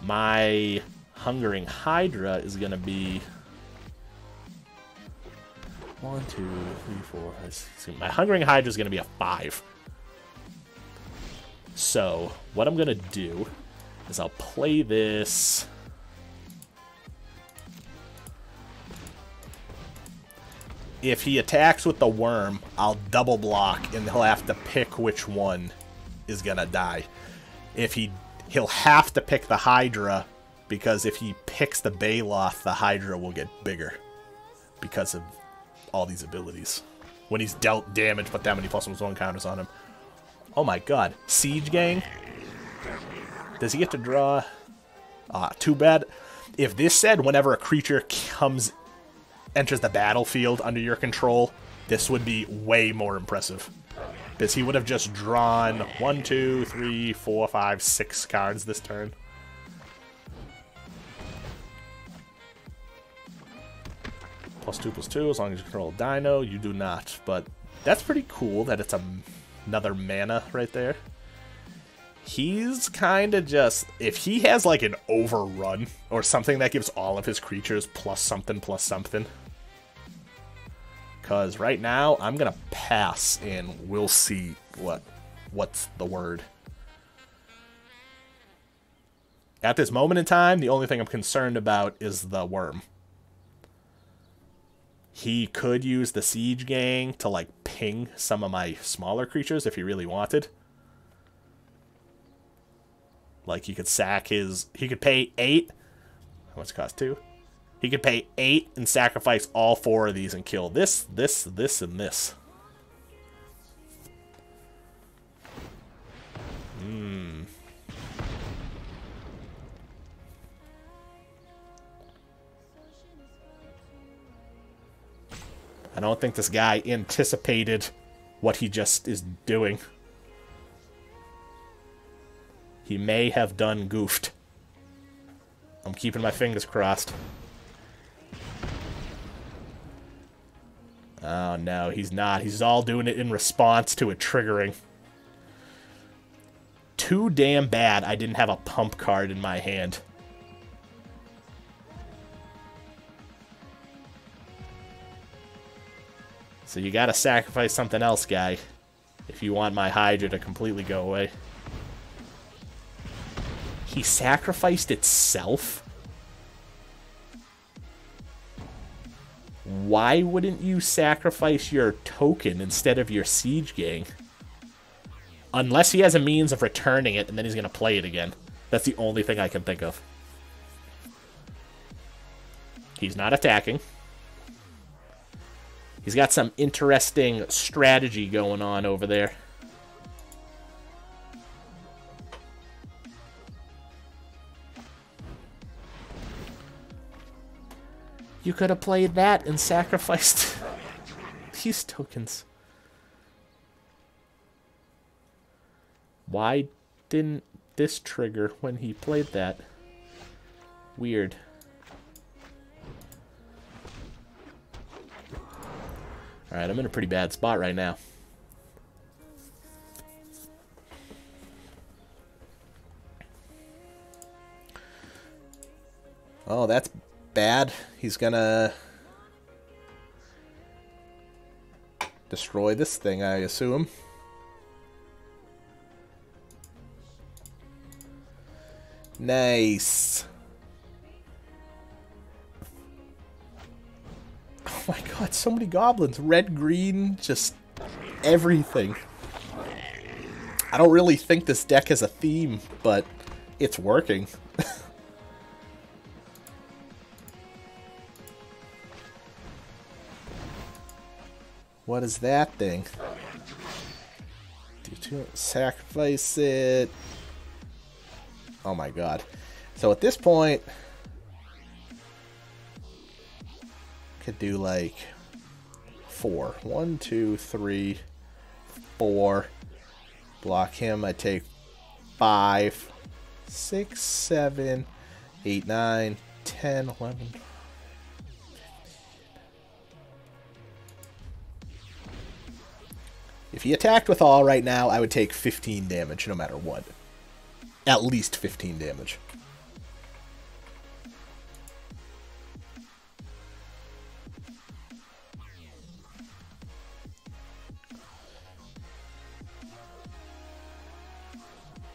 My Hungering Hydra is going to be 1, 2, 3, 4, 5, 6. My Hungering Hydra is going to be a 5. So, what I'm going to do is I'll play this. If he attacks with the worm, I'll double block, and he'll have to pick which one is gonna die. He'll have to pick the Hydra, because if he picks the Baloth, the Hydra will get bigger because of all these abilities. When he's dealt damage, put that many +1/+1 counters on him. Oh my god. Siege Gang? Does he get to draw? Too bad. If this said whenever a creature enters the battlefield under your control, this would be way more impressive. Because he would have just drawn 1, 2, 3, 4, 5, 6 cards this turn. +2/+2, as long as you control a Dino. You do not, but that's pretty cool that it's another mana right there. He's kind of just... If he has like an overrun or something that gives all of his creatures +something, +something. Because right now, I'm going to pass, and we'll see what's the word. At this moment in time, the only thing I'm concerned about is the worm. He could use the Siege Gang to, like, ping some of my smaller creatures if he really wanted. Like, he could sack his... He could pay 8. How much it cost? 2? He could pay 8 and sacrifice all 4 of these and kill this, this, this, and this. I don't think this guy anticipated what he just is doing. He may have done goofed. I'm keeping my fingers crossed. Oh, no, he's not. He's all doing it in response to it triggering. Too damn bad I didn't have a pump card in my hand. So you gotta sacrifice something else, guy, if you want my Hydra to completely go away. He sacrificed itself? Why wouldn't you sacrifice your token instead of your Siege Gang? Unless he has a means of returning it and then he's going to play it again. That's the only thing I can think of. He's not attacking. He's got some interesting strategy going on over there. You could have played that and sacrificed these tokens. Why didn't this trigger when he played that? Weird. Alright, I'm in a pretty bad spot right now. Oh, that's bad. He's gonna destroy this thing, I assume. Nice. my god, so many goblins. Red, green, just everything. I don't really think this deck has a theme, but it's working. What is that thing? Sacrifice it. Oh my god. So at this point, could do like 4. 1, 2, 3, 4. Block him. I take 5, 6, 7, 8, 9, 10, 11. If he attacked with all right now, I would take 15 damage no matter what. At least 15 damage.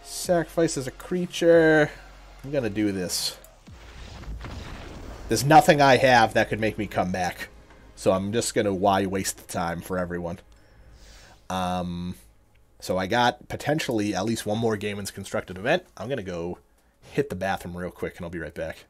Sacrifices a creature. I'm gonna do this. There's nothing I have that could make me come back. So I'm just gonna why waste the time for everyone. So I got potentially at least one more game in this constructed event. I'm going to go hit the bathroom real quick and I'll be right back.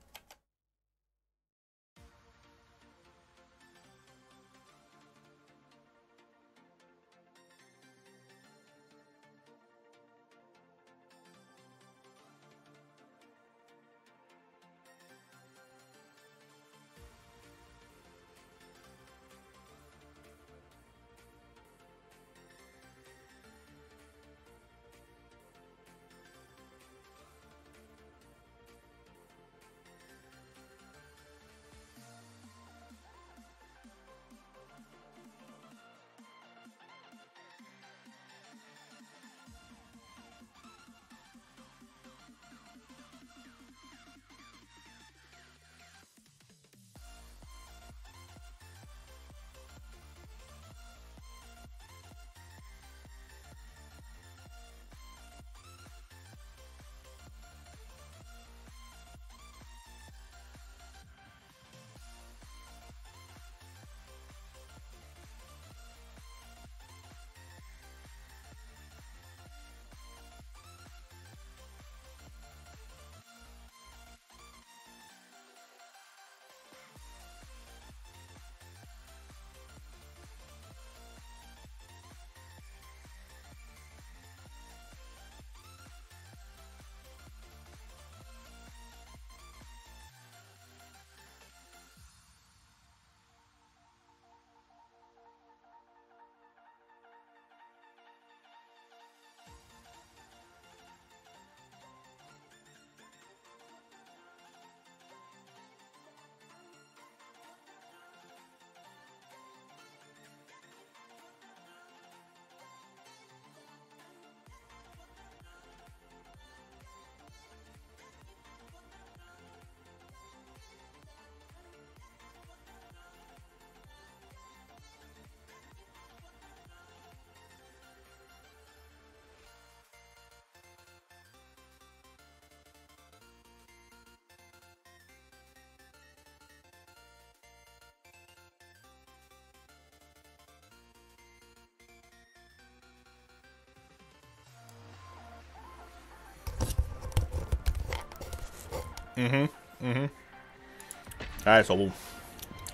Alright, so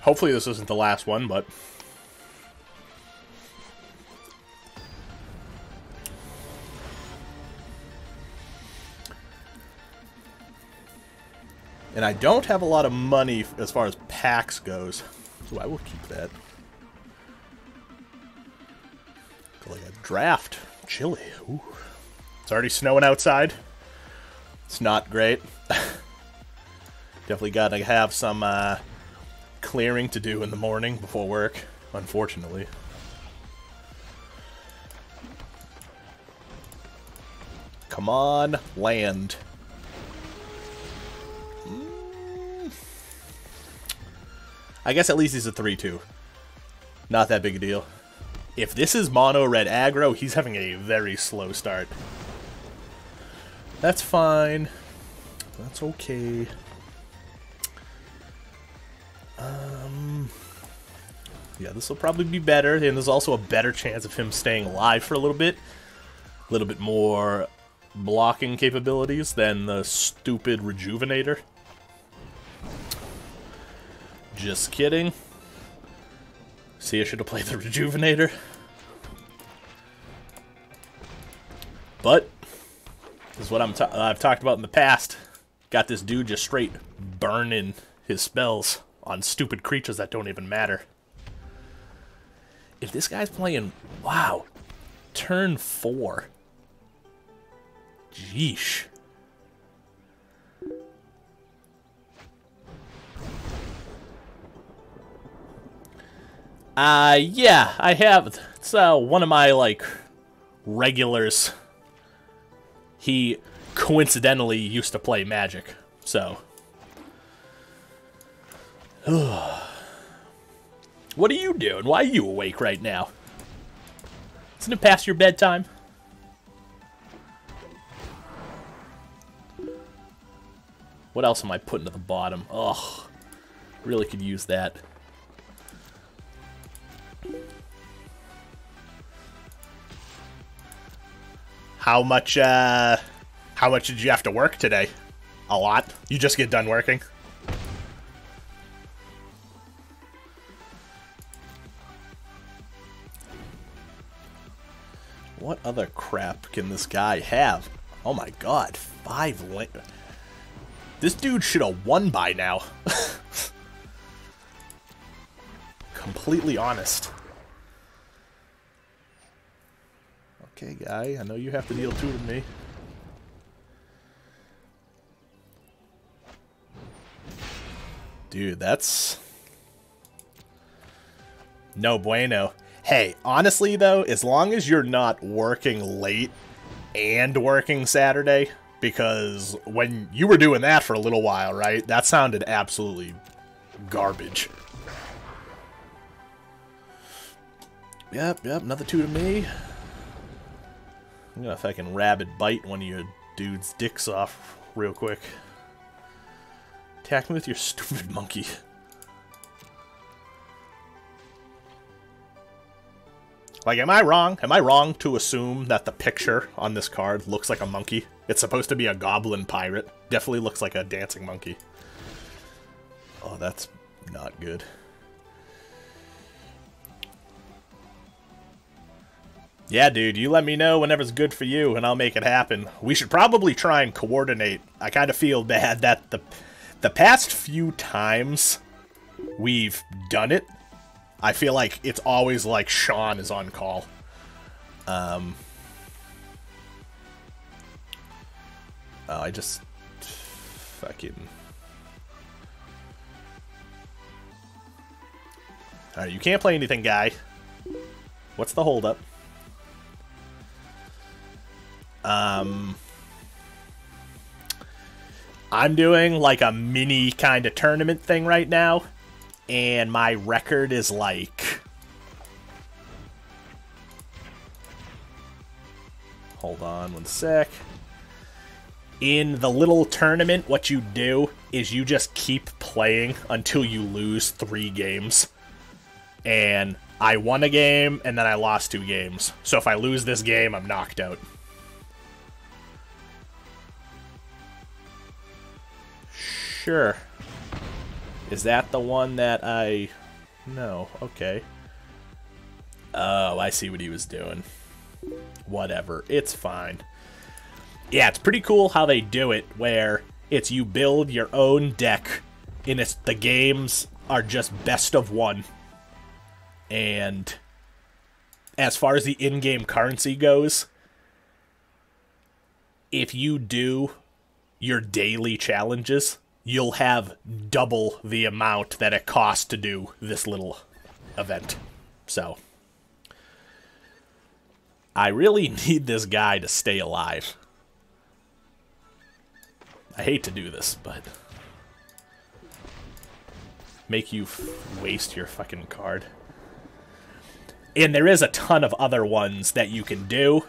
hopefully this isn't the last one, but and I don't have a lot of money as far as packs goes, so I will keep that. Like a draft. Chilly. Ooh. It's already snowing outside. It's not great. Definitely gotta have some clearing to do in the morning before work, unfortunately. Come on, land. I guess at least he's a 3-2. Not that big a deal. If this is mono red aggro, he's having a very slow start. That's fine. That's Yeah, this will probably be better, and there's also a better chance of him staying alive for a little bit. A little bit more blocking capabilities than the stupid Rejuvenator. Just kidding. See, I should have played the Rejuvenator. But, this is what I've talked about in the past. Got this dude just straight burning his spells on stupid creatures that don't even matter. If this guy's playing, wow, turn 4. Jeesh. Yeah, I have. It's one of my, like, regulars. He coincidentally used to play Magic, so. What are you doing? Why are you awake right now? Isn't it past your bedtime? What else am I putting at the bottom? Ugh. Really could use that. How much did you have to work today? A lot? You just get done working? What other crap can this guy have? Oh my god, 5 lane. This dude should have won by now. Completely honest. Okay, guy, I know you have to deal 2 to me. Dude, that's no bueno. Hey, honestly, though, as long as you're not working late and working Saturday, because when you were doing that for a little while, right, that sounded absolutely garbage. Yep, another 2 to me. I'm gonna fucking rabbit bite one of your dude's dicks off real quick. Attack me with your stupid monkey. Like, am I wrong? Am I wrong to assume that the picture on this card looks like a monkey? It's supposed to be a goblin pirate. Definitely looks like a dancing monkey. Oh, that's not good. Yeah, dude, you let me know whenever's good for you, and I'll make it happen. We should probably try and coordinate. I kind of feel bad that the past few times we've done it, I feel like it's always like Sean is on call. Oh, I just fucking... Alright, you can't play anything, guy. What's the holdup? I'm doing like a mini kind of tournament thing right now, and my record is like... Hold on one sec. In the little tournament, what you do is you just keep playing until you lose 3 games. And I won a game, and then I lost 2 games. So if I lose this game, I'm knocked out. Sure. Is that the one that I... No, okay. Oh, I see what he was doing. Whatever, it's fine. Yeah, it's pretty cool how they do it, where it's you build your own deck, and it's the games are just best of 1. And as far as the in-game currency goes, if you do your daily challenges, you'll have double the amount that it costs to do this little event. So, I really need this guy to stay alive. I hate to do this, but... Make you waste your fucking card. And there is a ton of other ones that you can do,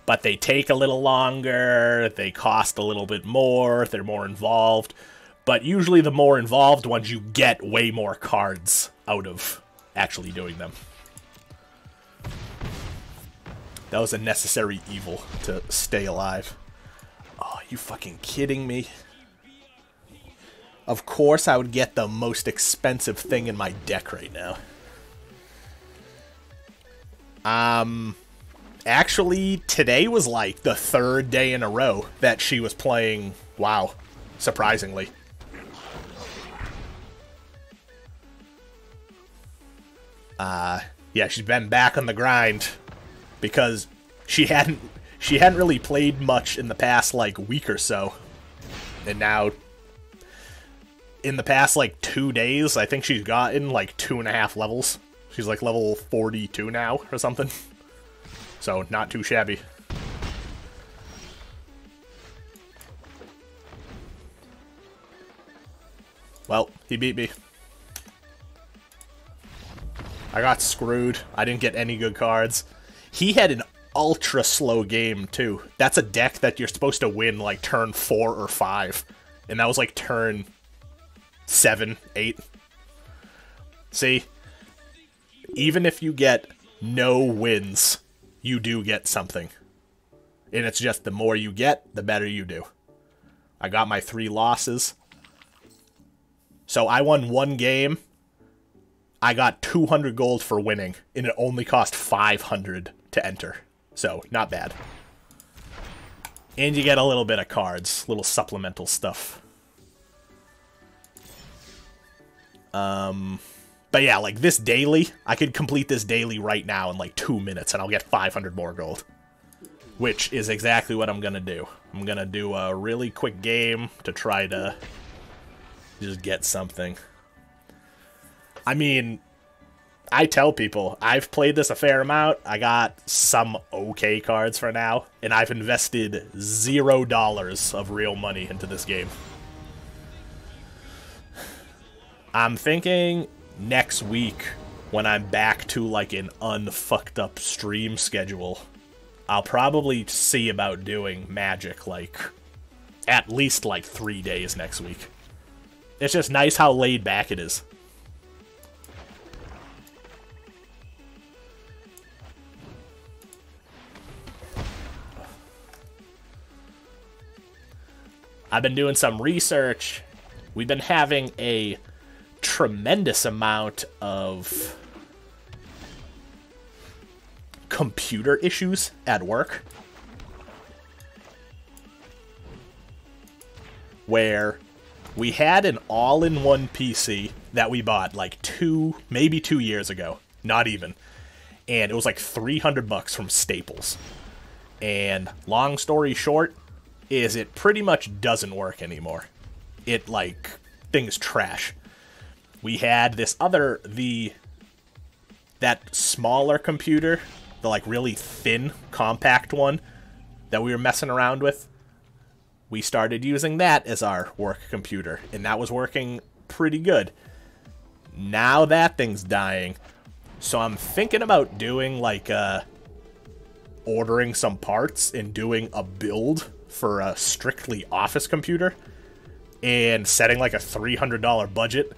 but they take a little longer, they cost a little bit more, they're more involved. But usually the more involved ones, you get way more cards out of. actually doing them. That was a necessary evil to stay alive. Oh, you fucking kidding me? Of course I would get the most expensive thing in my deck right now. Actually, today was like the 3rd day in a row that she was playing WoW, surprisingly. Yeah, she's been back on the grind because she hadn't really played much in the past like week or so. And now in the past like 2 days, I think she's gotten like 2.5 levels. She's like level 42 now or something. So not too shabby. Well, he beat me. I got screwed. I didn't get any good cards. He had an ultra slow game, too. That's a deck that you're supposed to win, like, turn 4 or 5. And that was, like, turn 7, 8. See? Even if you get no wins, you do get something. And it's just the more you get, the better you do. I got my 3 losses. So I won 1 game. I got 200 gold for winning, and it only cost 500 to enter. So, not bad. And you get a little bit of cards, little supplemental stuff. But yeah, like this daily, I could complete this daily right now in like 2 minutes, and I'll get 500 more gold. Which is exactly what I'm gonna do. I'm gonna do a really quick game to try to just get something. I mean, I tell people, I've played this a fair amount. I got some okay cards for now, and I've invested $0 of real money into this game. I'm thinking next week, when I'm back to like an unfucked up stream schedule, I'll probably see about doing Magic like at least like 3 days next week. It's just nice how laid back it is. I've been doing some research. We've been having a tremendous amount of computer issues at work, where we had an all-in-one PC that we bought like maybe 2 years ago, not even, and it was like $300 from Staples. And long story short is it pretty much doesn't work anymore. It like things trash. We had this other that smaller computer, the like really thin compact one that we were messing around with. We started using that as our work computer, and that was working pretty good. Now that thing's dying. So I'm thinking about doing like ordering some parts and doing a build for a strictly office computer and setting like a $300 budget.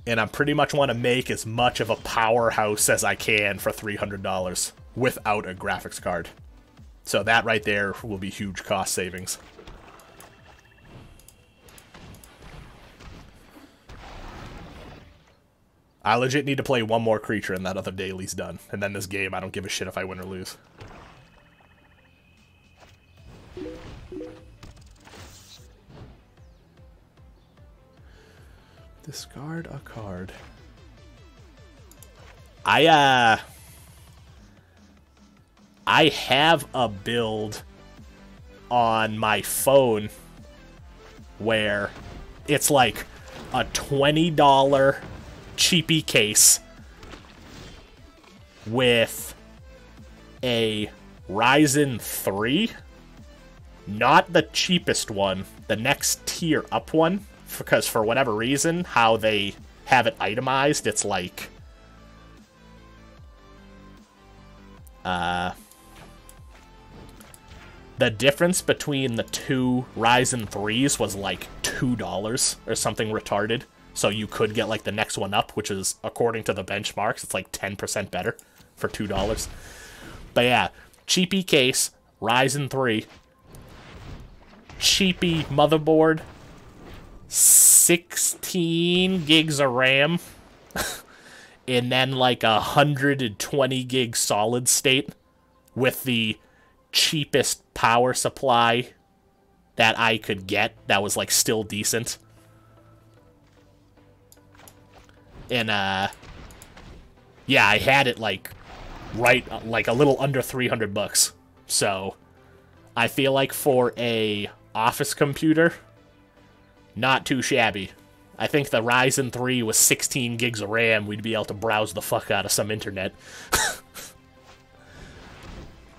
And I pretty much want to make as much of a powerhouse as I can for $300 without a graphics card. So that right there will be huge cost savings. I legit need to play one more creature and that other daily's done. And then this game, I don't give a shit if I win or lose. Discard a card. I have a build on my phone where it's like a $20 cheapy case with a Ryzen 3, not the cheapest one, the next tier up one, because for whatever reason, how they have it itemized, it's like the difference between the two Ryzen 3s was like $2 or something retarded. So you could get like the next one up, which is, according to the benchmarks, it's like 10% better for $2. But yeah, cheapy case, Ryzen 3, cheapy motherboard, 16 gigs of RAM, and then like 120 gig solid state with the cheapest power supply that I could get that was like still decent. And yeah, I had it like like a little under $300. So I feel like for a office computer, not too shabby. I think the Ryzen 3 with 16 gigs of RAM, we'd be able to browse the fuck out of some internet.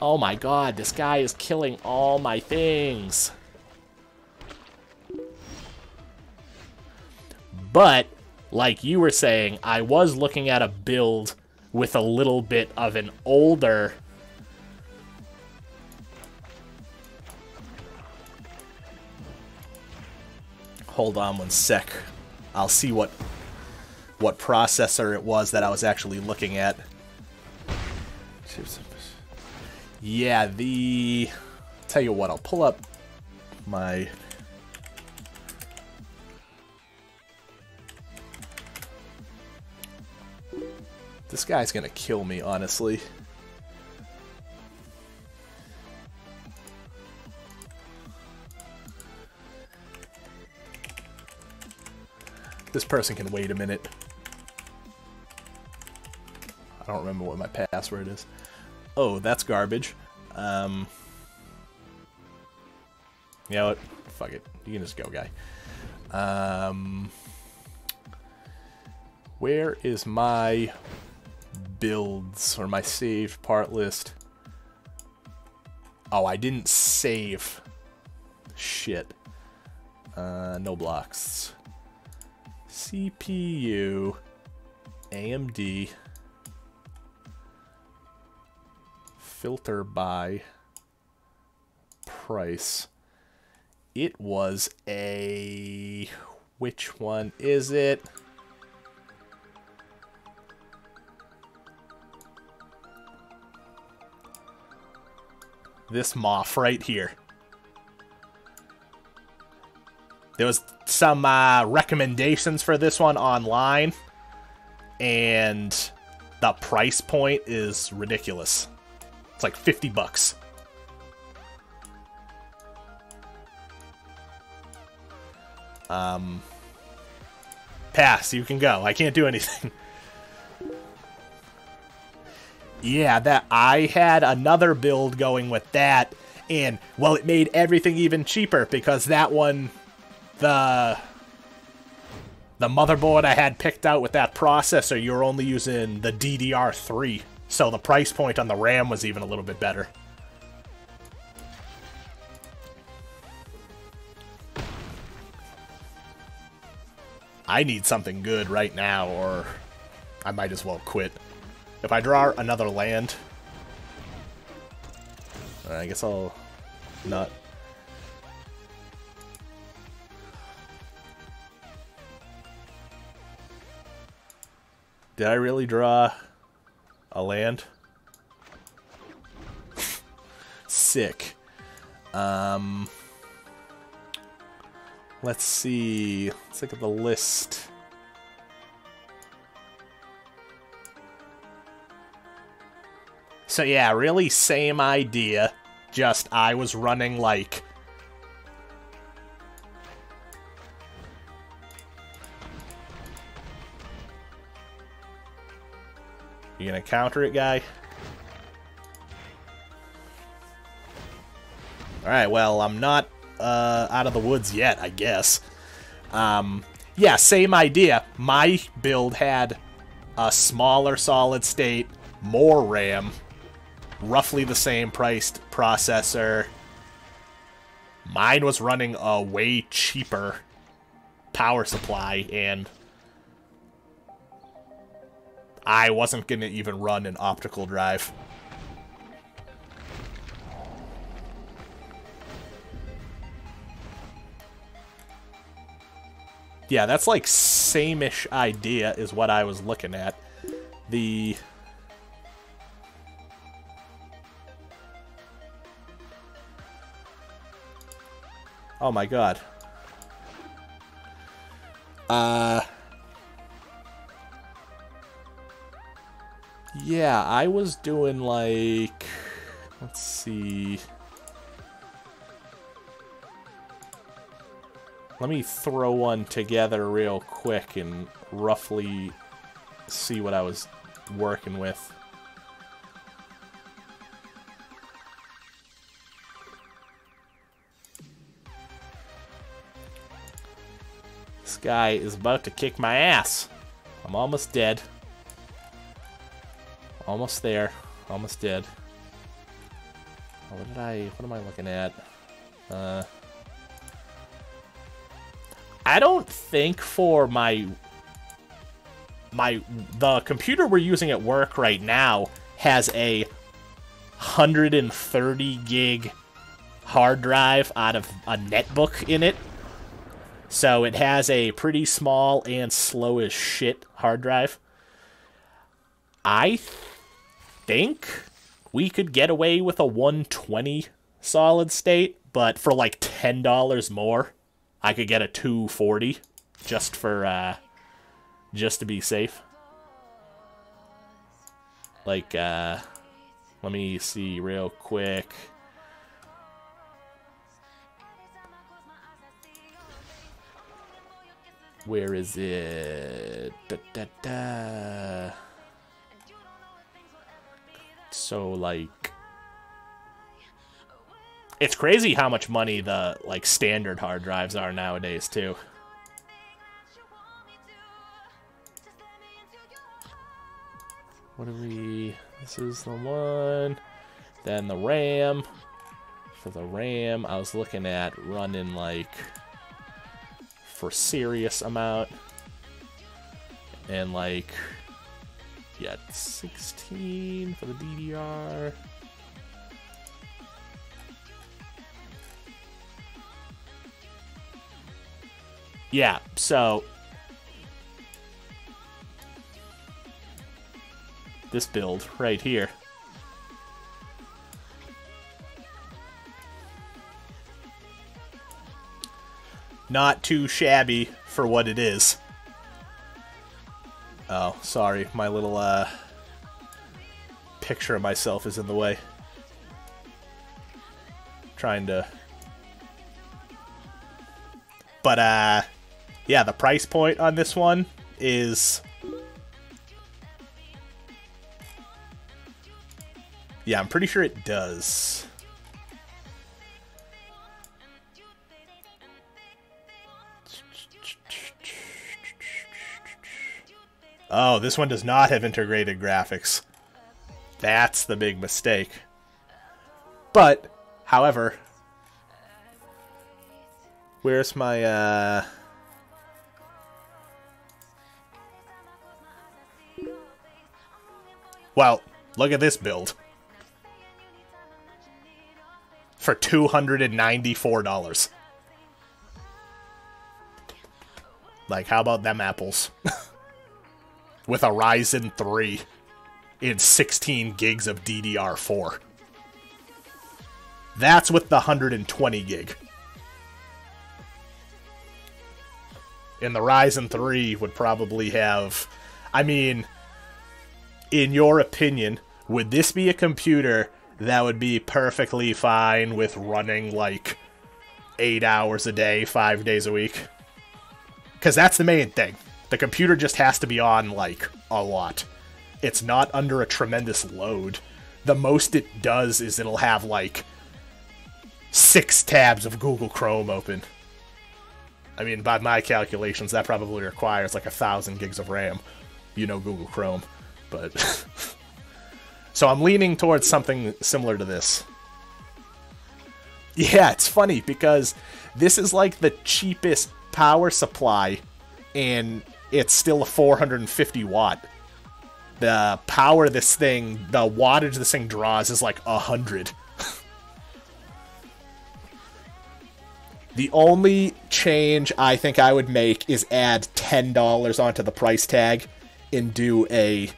Oh my god, this guy is killing all my things. But, like you were saying, I was looking at a build with a little bit of an older... Hold on one sec. I'll see what processor it was that I was actually looking at. Yeah, tell you what, I'll pull up my... This guy's gonna kill me, honestly. This person can wait a minute. I don't remember what my password is. Oh, that's garbage. You know what? Fuck it. You can just go, guy. Where is my builds or my saved part list? Oh, I didn't save. Shit. No blocks. CPU, AMD, filter by price. It was a... Which one is it? This MOF right here. There was some recommendations for this one online, and the price point is ridiculous. It's like $50. Pass, you can go. I can't do anything. Yeah, that I had another build going with that, and, well, it made everything even cheaper, because that one, the motherboard I had picked out with that processor, you're only using the DDR3, so the price point on the RAM was even a little bit better. I need something good right now, or I might as well quit. If I draw another land, I guess I'll not. Did I really draw a land? Sick. Let's see. Let's look at the list. So yeah, really same idea, just I was running like... You gonna counter it, guy? Alright, well, I'm not out of the woods yet, I guess. Yeah, same idea. My build had a smaller solid state, more RAM, roughly the same priced processor. Mine was running a way cheaper power supply, and I wasn't going to even run an optical drive. Yeah, that's like same-ish idea is what I was looking at. The... Oh my god. Yeah, I was doing like... Let's see... Let me throw one together real quick and roughly see what I was working with. This guy is about to kick my ass. I'm almost dead. Almost there. Almost dead. Oh, what am I looking at? I don't think for the computer we're using at work right now has a 130 gig hard drive out of a netbook in it. So it has a pretty small and slow as shit hard drive. I think we could get away with a 120 solid state, but for like $10 more, I could get a 240 just for just to be safe. Like let me see real quick. Where is it? So like it's crazy how much money the like standard hard drives are nowadays too. What do we... This is the one. Then the RAM. For the RAM, I was looking at running like for serious amount. And like, yeah, 16 for the DDR. Yeah, so this build right here. Not too shabby for what it is. Oh, sorry, my little picture of myself is in the way. Trying to... But, yeah, the price point on this one is... Yeah, I'm pretty sure it does. Oh, this one does not have integrated graphics. That's the big mistake. But, however... Where's my, Well, look at this build. For $294. Like, how about them apples? With a Ryzen 3 and 16 gigs of DDR4. That's with the 120 gig. And the Ryzen 3 would probably have... I mean, in your opinion, would this be a computer that would be perfectly fine with running, like, 8 hours a day, 5 days a week? Because that's the main thing. The computer just has to be on, like, a lot. It's not under a tremendous load. The most it does is it'll have, like, 6 tabs of Google Chrome open. I mean, by my calculations, that probably requires like 1,000 gigs of RAM. You know Google Chrome. But... So I'm leaning towards something similar to this. Yeah, it's funny because this is like the cheapest power supply, and it's still a 450 watt. The power this thing, the wattage this thing draws is like 100. The only change I think I would make is add $10 onto the price tag and do a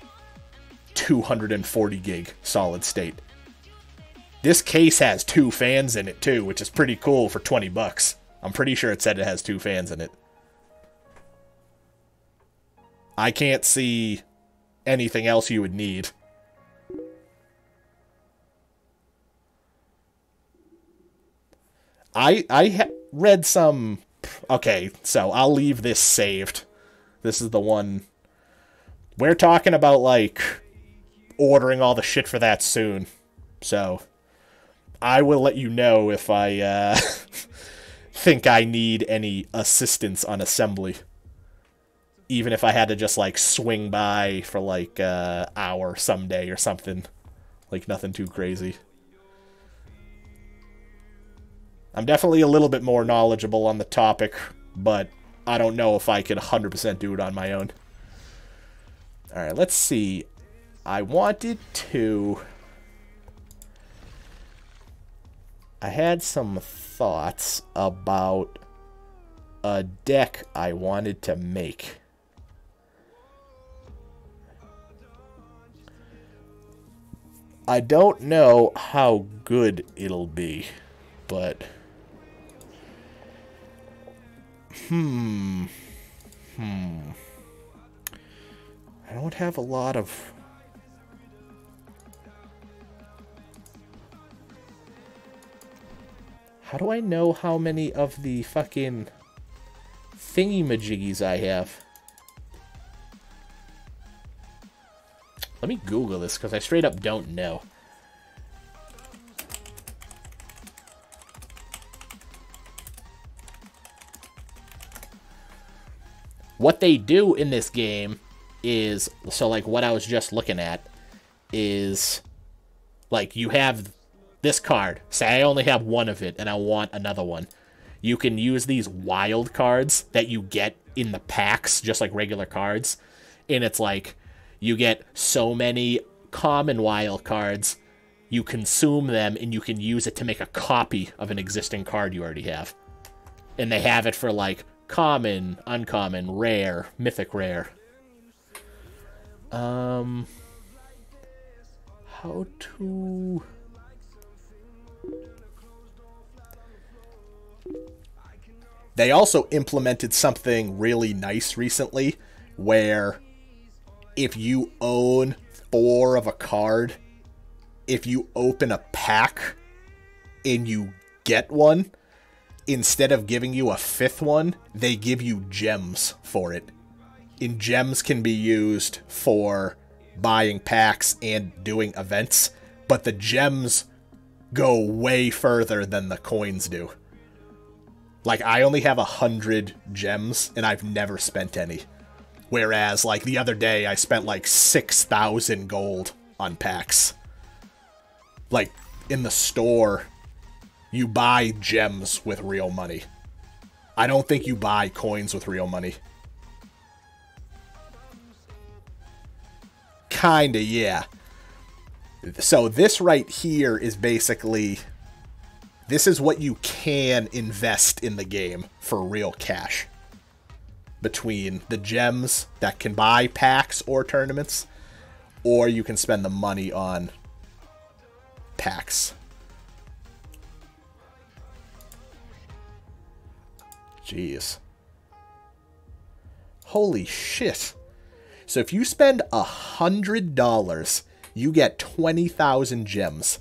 240 gig solid state. This case has 2 fans in it too, which is pretty cool for 20 bucks. I'm pretty sure it said it has 2 fans in it. I can't see anything else you would need. I read some... Okay, so I'll leave this saved. This is the one... We're talking about, like, ordering all the shit for that soon. So, I will let you know if I think I need any assistance on assembly. Even if I had to just, like, swing by for, like, an hour someday or something. Like, nothing too crazy. I'm definitely a little bit more knowledgeable on the topic, but I don't know if I could 100% do it on my own. Alright, let's see. I wanted to... I had some thoughts about a deck I wanted to make. I don't know how good it'll be, but... I don't have a lot of... How do I know how many of the fucking thingy-majiggies I have? Let me Google this, because I straight up don't know. What they do in this game is, so like what I was just looking at is, like, you have this card. Say I only have one of it and I want another one. You can use these wild cards that you get in the packs, just like regular cards. And it's like, you get so many common wild cards, you consume them, and you can use it to make a copy of an existing card you already have. And they have it for, like, common, uncommon, rare, mythic rare. How to... They also implemented something really nice recently, where if you own 4 of a card, if you open a pack and you get one, instead of giving you a 5th one, they give you gems for it. And gems can be used for buying packs and doing events, but the gems go way further than the coins do. Like, I only have 100 gems, and I've never spent any. Whereas, like, the other day, I spent, like, 6,000 gold on packs. Like, in the store, you buy gems with real money. I don't think you buy coins with real money. Kinda, yeah. So this right here is basically... This is what you can invest in the game for real cash. Between the gems that can buy packs or tournaments, or you can spend the money on packs. Jeez. Holy shit. So if you spend $100, you get 20,000 gems.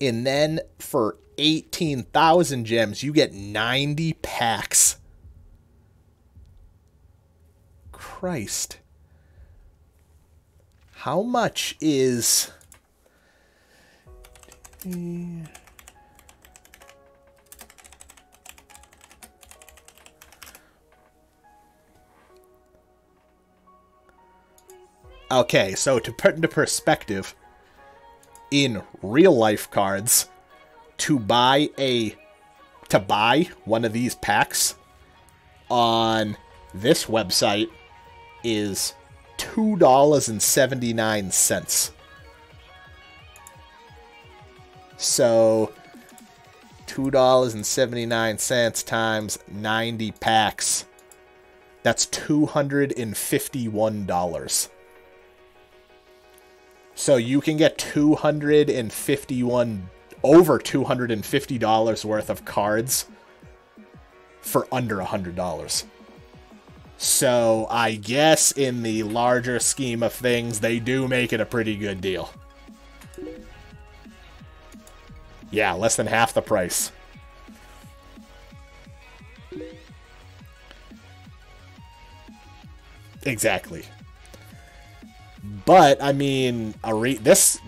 And then for 18,000 gems, you get 90 packs. Christ. How much is... Okay, so to put into perspective... In real life cards, to buy one of these packs on this website is $2.79. So $2.79 times 90 packs. That's $251. So you can get over $250 worth of cards for under $100. So I guess in the larger scheme of things, they do make it a pretty good deal. Yeah, less than half the price. Exactly. But I mean, this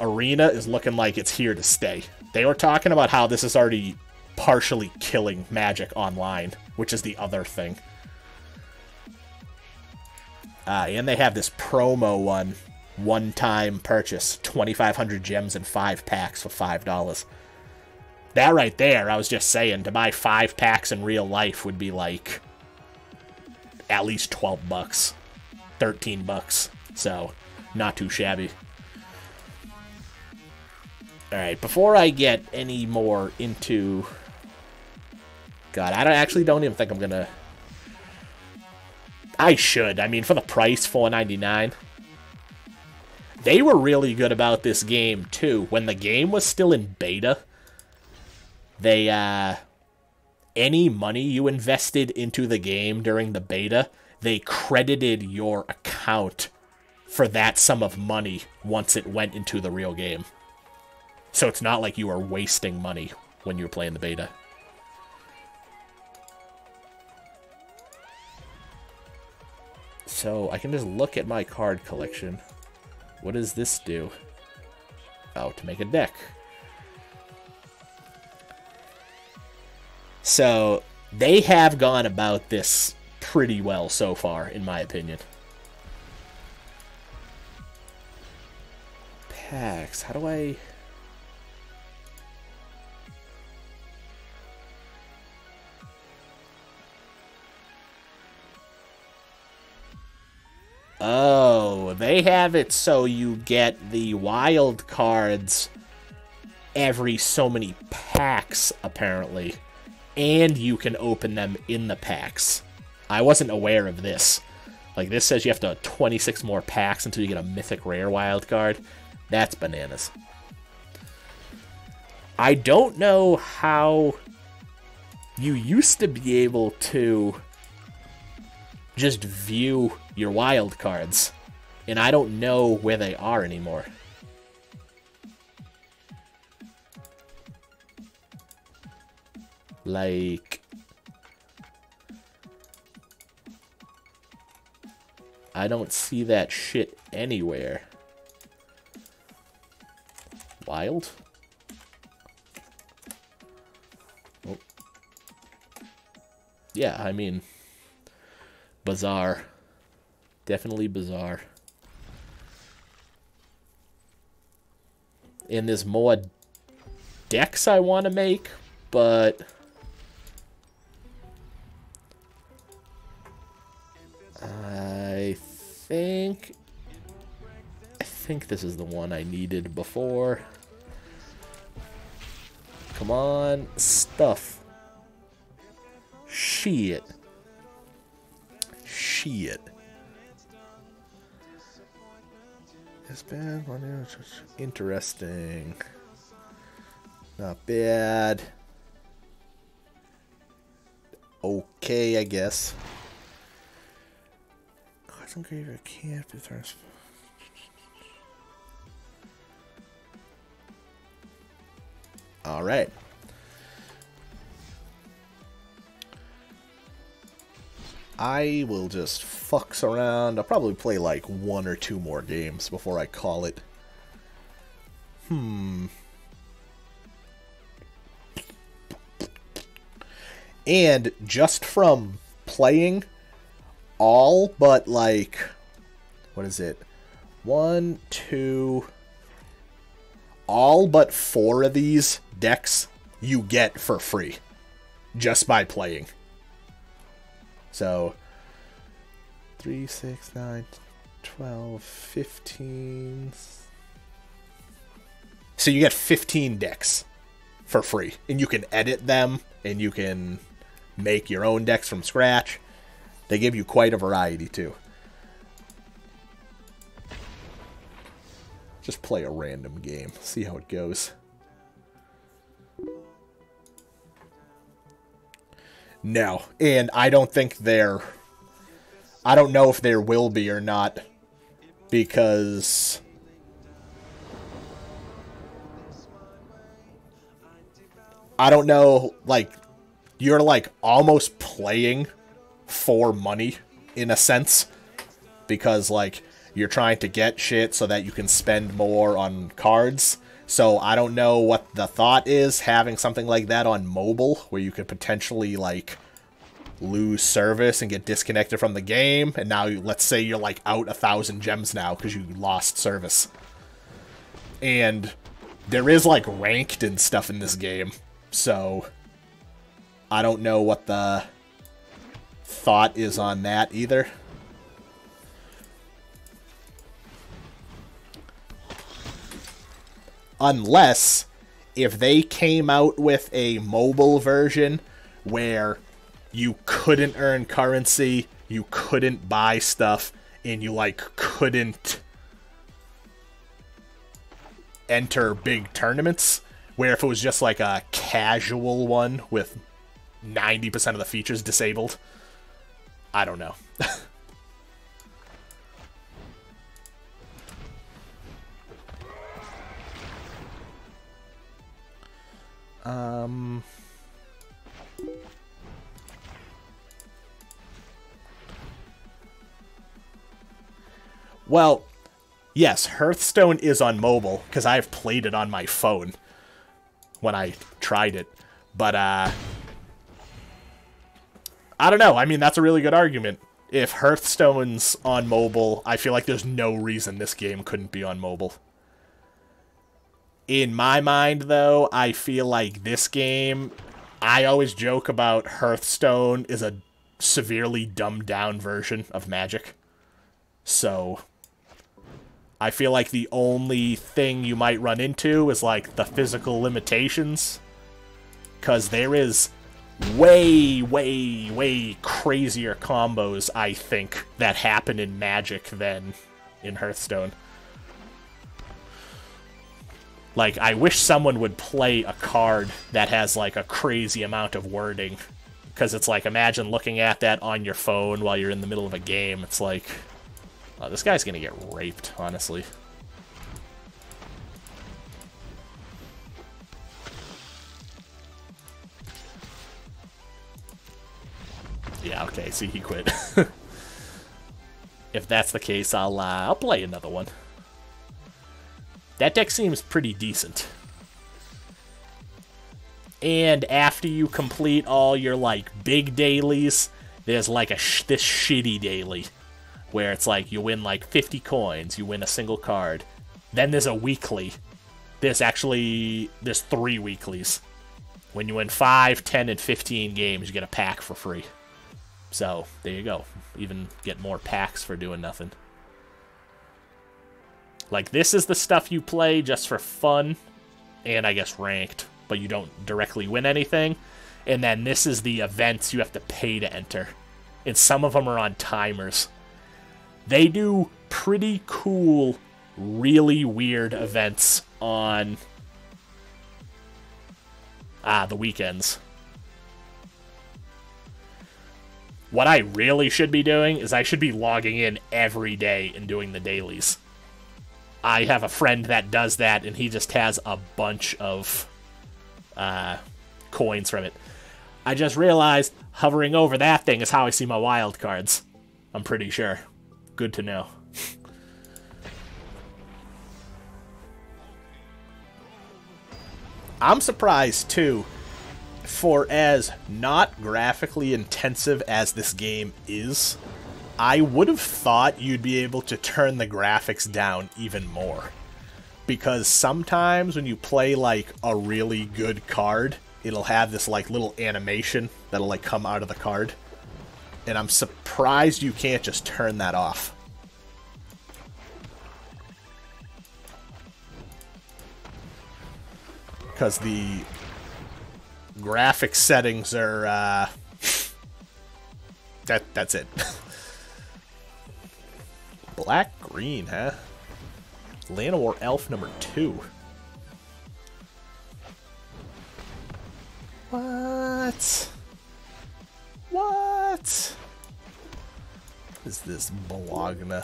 arena is looking like it's here to stay. They were talking about how this is already partially killing Magic Online, which is the other thing. And they have this promo one-time purchase, 2,500 gems and 5 packs for $5. That right there, I was just saying, to buy 5 packs in real life would be like at least 12 bucks, 13 bucks. So, not too shabby. Alright, before I get any more into... God, I don't even think I'm gonna... I should. I mean, for the price, $4.99. They were really good about this game, too. When the game was still in beta, they, any money you invested into the game during the beta, they credited your account for that sum of money once it went into the real game. So it's not like you were wasting money when you were playing the beta. So I can just look at my card collection. What does this do? Oh, to make a deck. So they have gone about this pretty well so far, in my opinion. Packs. How do I... Oh, they have it so you get the wild cards every so many packs, apparently. And you can open them in the packs. I wasn't aware of this. Like, this says you have to 26 more packs until you get a mythic rare wild card. That's bananas. I don't know how you used to be able to just view your wild cards, and I don't know where they are anymore. Like, I don't see that shit anywhere. Wild? Oh. Yeah, I mean, bizarre. Definitely bizarre. And there's more decks I want to make, but I think this is the one I needed before. Come on, stuff. Shit. Shit. It's been interesting. Not bad. Okay, I guess. Cards engraved can't be transferred. All right. I will just fucks around. I'll probably play like 1 or 2 more games before I call it. And just from playing all but like, what is it? 1, 2, all but 4 of these decks you get for free just by playing. So 3, 6, 9, 12, 15. So you get 15 decks for free. And you can edit them, and you can make your own decks from scratch. They give you quite a variety, too. Just play a random game. See how it goes. No. And I don't think there... I don't know if there will be or not. Because... I don't know, like... You're, like, almost playing for money, in a sense. Because, like, you're trying to get shit so that you can spend more on cards. So I don't know what the thought is, having something like that on mobile, where you could potentially, like, lose service and get disconnected from the game. And now, let's say you're, like, out 1,000 gems now because you lost service. And there is, like, ranked and stuff in this game. So I don't know what the thought is on that either. Unless, if they came out with a mobile version where you couldn't earn currency, you couldn't buy stuff, and you, like, couldn't enter big tournaments, where if it was just, like, a casual one with 90% of the features disabled, I don't know. Well, yes, Hearthstone is on mobile, because I've played it on my phone when I tried it. But, I don't know. I mean, that's a really good argument. If Hearthstone's on mobile, I feel like there's no reason this game couldn't be on mobile. In my mind, though, I feel like this game... I always joke about Hearthstone is a severely dumbed-down version of Magic. So, I feel like the only thing you might run into is, like, the physical limitations. Because there is way, way, way crazier combos, I think, that happen in Magic than in Hearthstone. Like, I wish someone would play a card that has, like, a crazy amount of wording. Because it's like, imagine looking at that on your phone while you're in the middle of a game. It's like, oh, this guy's gonna get raped, honestly. Yeah, okay, see, he quit. If that's the case, I'll play another one. That deck seems pretty decent. And after you complete all your, like, big dailies, there's, like, this shitty daily. Where it's like, you win, like, 50 coins, you win a single card. Then there's a weekly. There's 3 weeklies. When you win 5, 10, and 15 games, you get a pack for free. So, there you go. Even get more packs for doing nothing. Like, this is the stuff you play just for fun, and I guess ranked, but you don't directly win anything. And then this is the events you have to pay to enter. And some of them are on timers. They do pretty cool, really weird events on the weekends. What I really should be doing is I should be logging in every day and doing the dailies. I have a friend that does that, and he just has a bunch of coins from it. I just realized hovering over that thing is how I see my wild cards. I'm pretty sure. Good to know. I'm surprised, too, for as not graphically intensive as this game is, I would have thought you'd be able to turn the graphics down even more. Because sometimes when you play, like, a really good card, it'll have this, like, little animation that'll, like, come out of the card. And I'm surprised you can't just turn that off. Because graphic settings are, that's it. Black green, huh? Llanowar Elf number 2. What? What is this Bologna?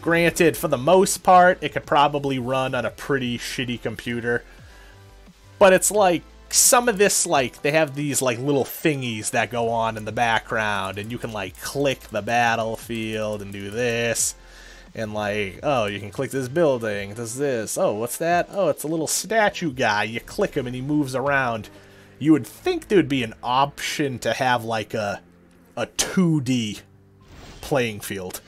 Granted, for the most part, it could probably run on a pretty shitty computer. But it's like, some of this, like, they have these, like, little thingies that go on in the background, and you can, like, click the battlefield and do this. And, like, oh, you can click this building, does this. Oh, what's that? Oh, it's a little statue guy. You click him and he moves around. You would think there would be an option to have, like, a 2D playing field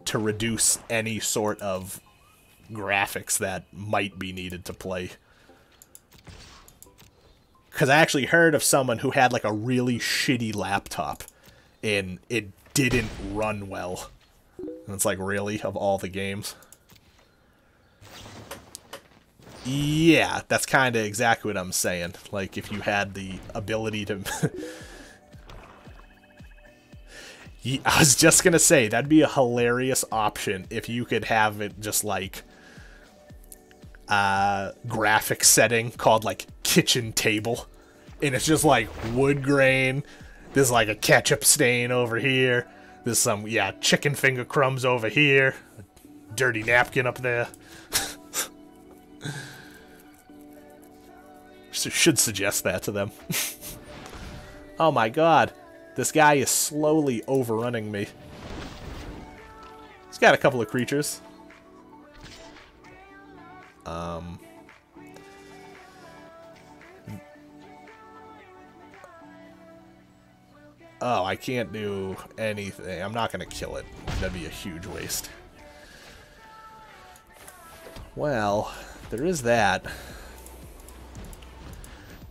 to reduce any sort of graphics that might be needed to play. Because I actually heard of someone who had, like, a really shitty laptop, and it didn't run well. And it's like, really? Of all the games? Yeah, that's kind of exactly what I'm saying. Like, if you had the ability to... I was just gonna say, that'd be a hilarious option if you could have it just like... graphic setting called, like, kitchen table. And it's just, like, wood grain. There's, like, a ketchup stain over here. There's some, yeah, chicken finger crumbs over here. A dirty napkin up there. Should suggest that to them. Oh my god. This guy is slowly overrunning me. He's got a couple of creatures. Oh, I can't do anything. I'm not going to kill it. That'd be a huge waste. Well, there is that.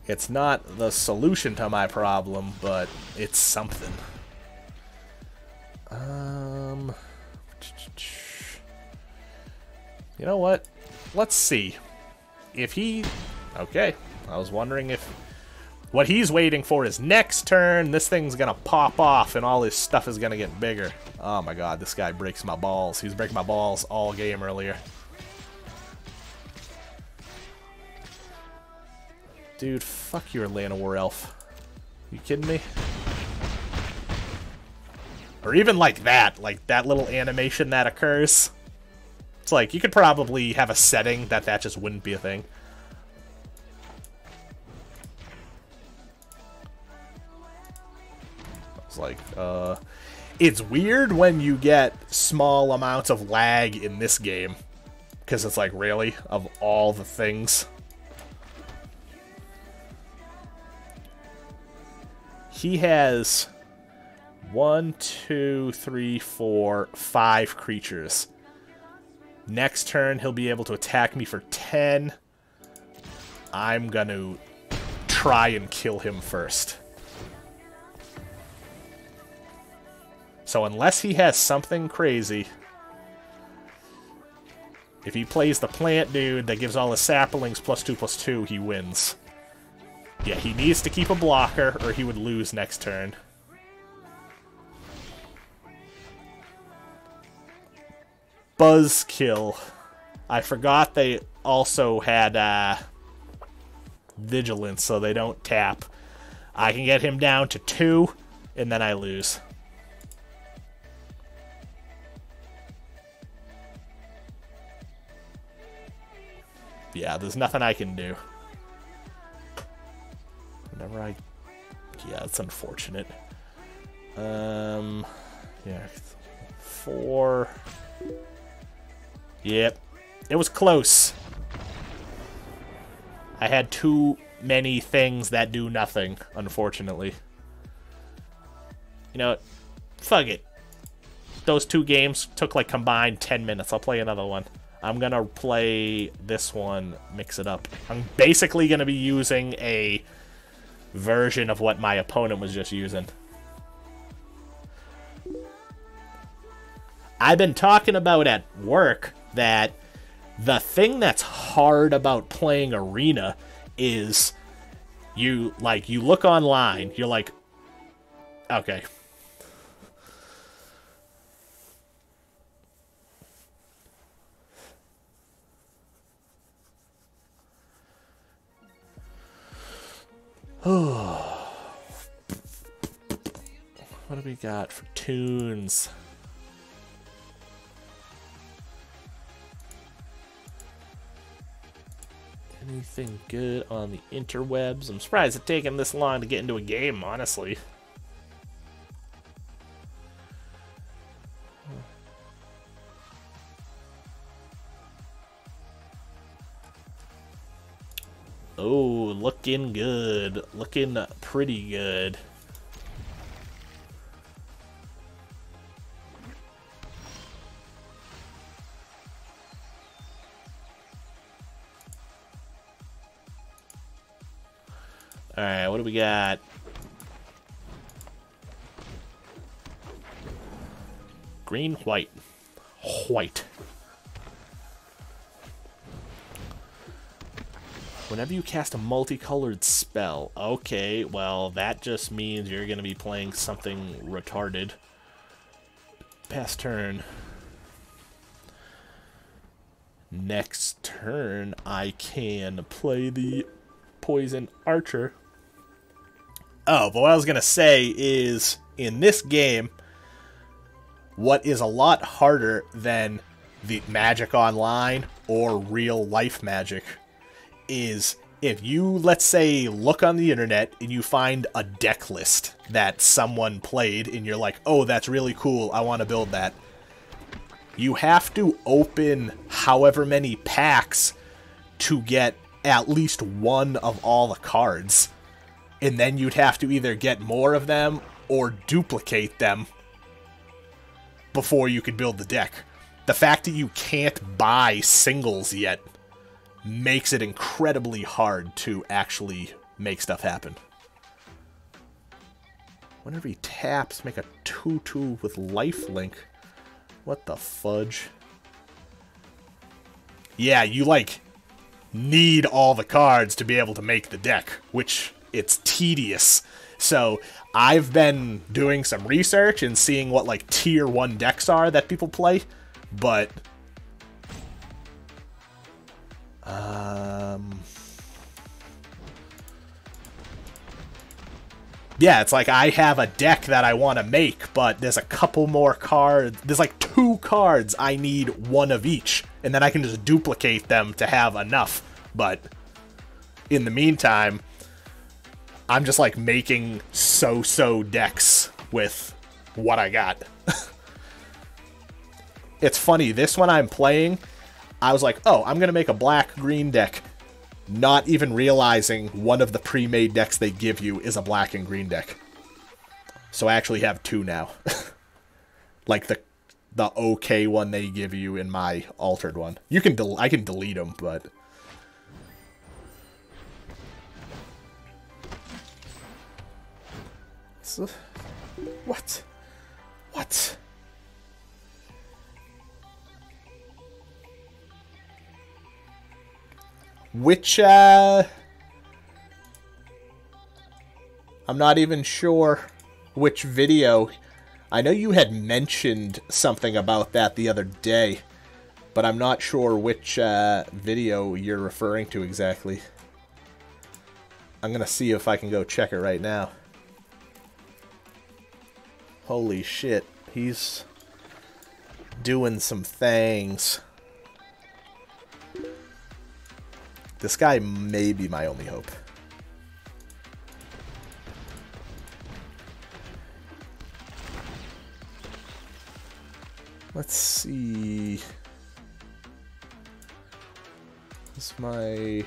It's not the solution to my problem, but it's something. You know what? Let's see. If he... Okay. I was wondering if... What he's waiting for is next turn, this thing's gonna pop off and all his stuff is gonna get bigger. Oh my god, this guy breaks my balls. He was breaking my balls all game earlier. Dude, fuck your Llanowar Elf. You kidding me? Or even like that little animation that occurs. It's like, you could probably have a setting that just wouldn't be a thing. It's like, it's weird when you get small amounts of lag in this game. Because it's like, really? Of all the things? He has 1, 2, 3, 4, 5 creatures. Next turn, he'll be able to attack me for 10. I'm gonna try and kill him first. So unless he has something crazy, if he plays the plant dude that gives all his saplings +2/+2, he wins. Yeah, he needs to keep a blocker or he would lose next turn. Buzzkill. I forgot they also had Vigilance, so they don't tap. I can get him down to 2, and then I lose. Yeah, there's nothing I can do. Whenever I... Yeah, it's unfortunate. Yeah. 4... Yep. It was close. I had too many things that do nothing, unfortunately. You know, fuck it. Those 2 games took like combined 10 minutes. I'll play another one. I'm gonna play this one, mix it up. I'm basically gonna be using a version of what my opponent was just using. I've been talking about at work that The thing that's hard about playing Arena is you look online, you're like, okay. What do we got for tunes? Anything good on the interwebs? I'm surprised it's taken this long to get into a game, honestly. Oh, looking good. Looking pretty good. Alright, what do we got? Green, white. White. Whenever you cast a multicolored spell. Okay, well, that just means you're going to be playing something retarded. Pass turn. Next turn, I can play the Poison Archer. Oh, but what I was going to say is, in this game, what is a lot harder than the Magic Online or real life Magic is if you, let's say, look on the internet and you find a deck list that someone played and you're like, oh, that's really cool, I want to build that. You have to open however many packs to get at least one of all the cards. And then you'd have to either get more of them or duplicate them before you could build the deck. The fact that you can't buy singles yet makes it incredibly hard to actually make stuff happen. Whenever he taps, make a 2/2 with lifelink. What the fudge? Yeah, you, like, need all the cards to be able to make the deck, which it's tedious. So I've been doing some research and seeing what, like, tier 1 decks are that people play, but yeah, it's like I have a deck that I want to make, but there's a couple more cards. There's like 2 cards I need one of each, and then I can just duplicate them to have enough. But in the meantime, I'm just like making so-so decks with what I got. It's funny, this one I'm playing, I was like, oh, I'm going to make a black-green deck, not even realizing one of the pre-made decks they give you is a black and green deck. So I actually have 2 now. Like the okay one they give you in my altered one. You can I can delete them, but so, what? What? Which, I'm not even sure which video. I know you had mentioned something about that the other day, but I'm not sure which video you're referring to exactly. I'm gonna see if I can go check it right now. Holy shit, he's doing some things. This guy may be my only hope. Let's see. This is my...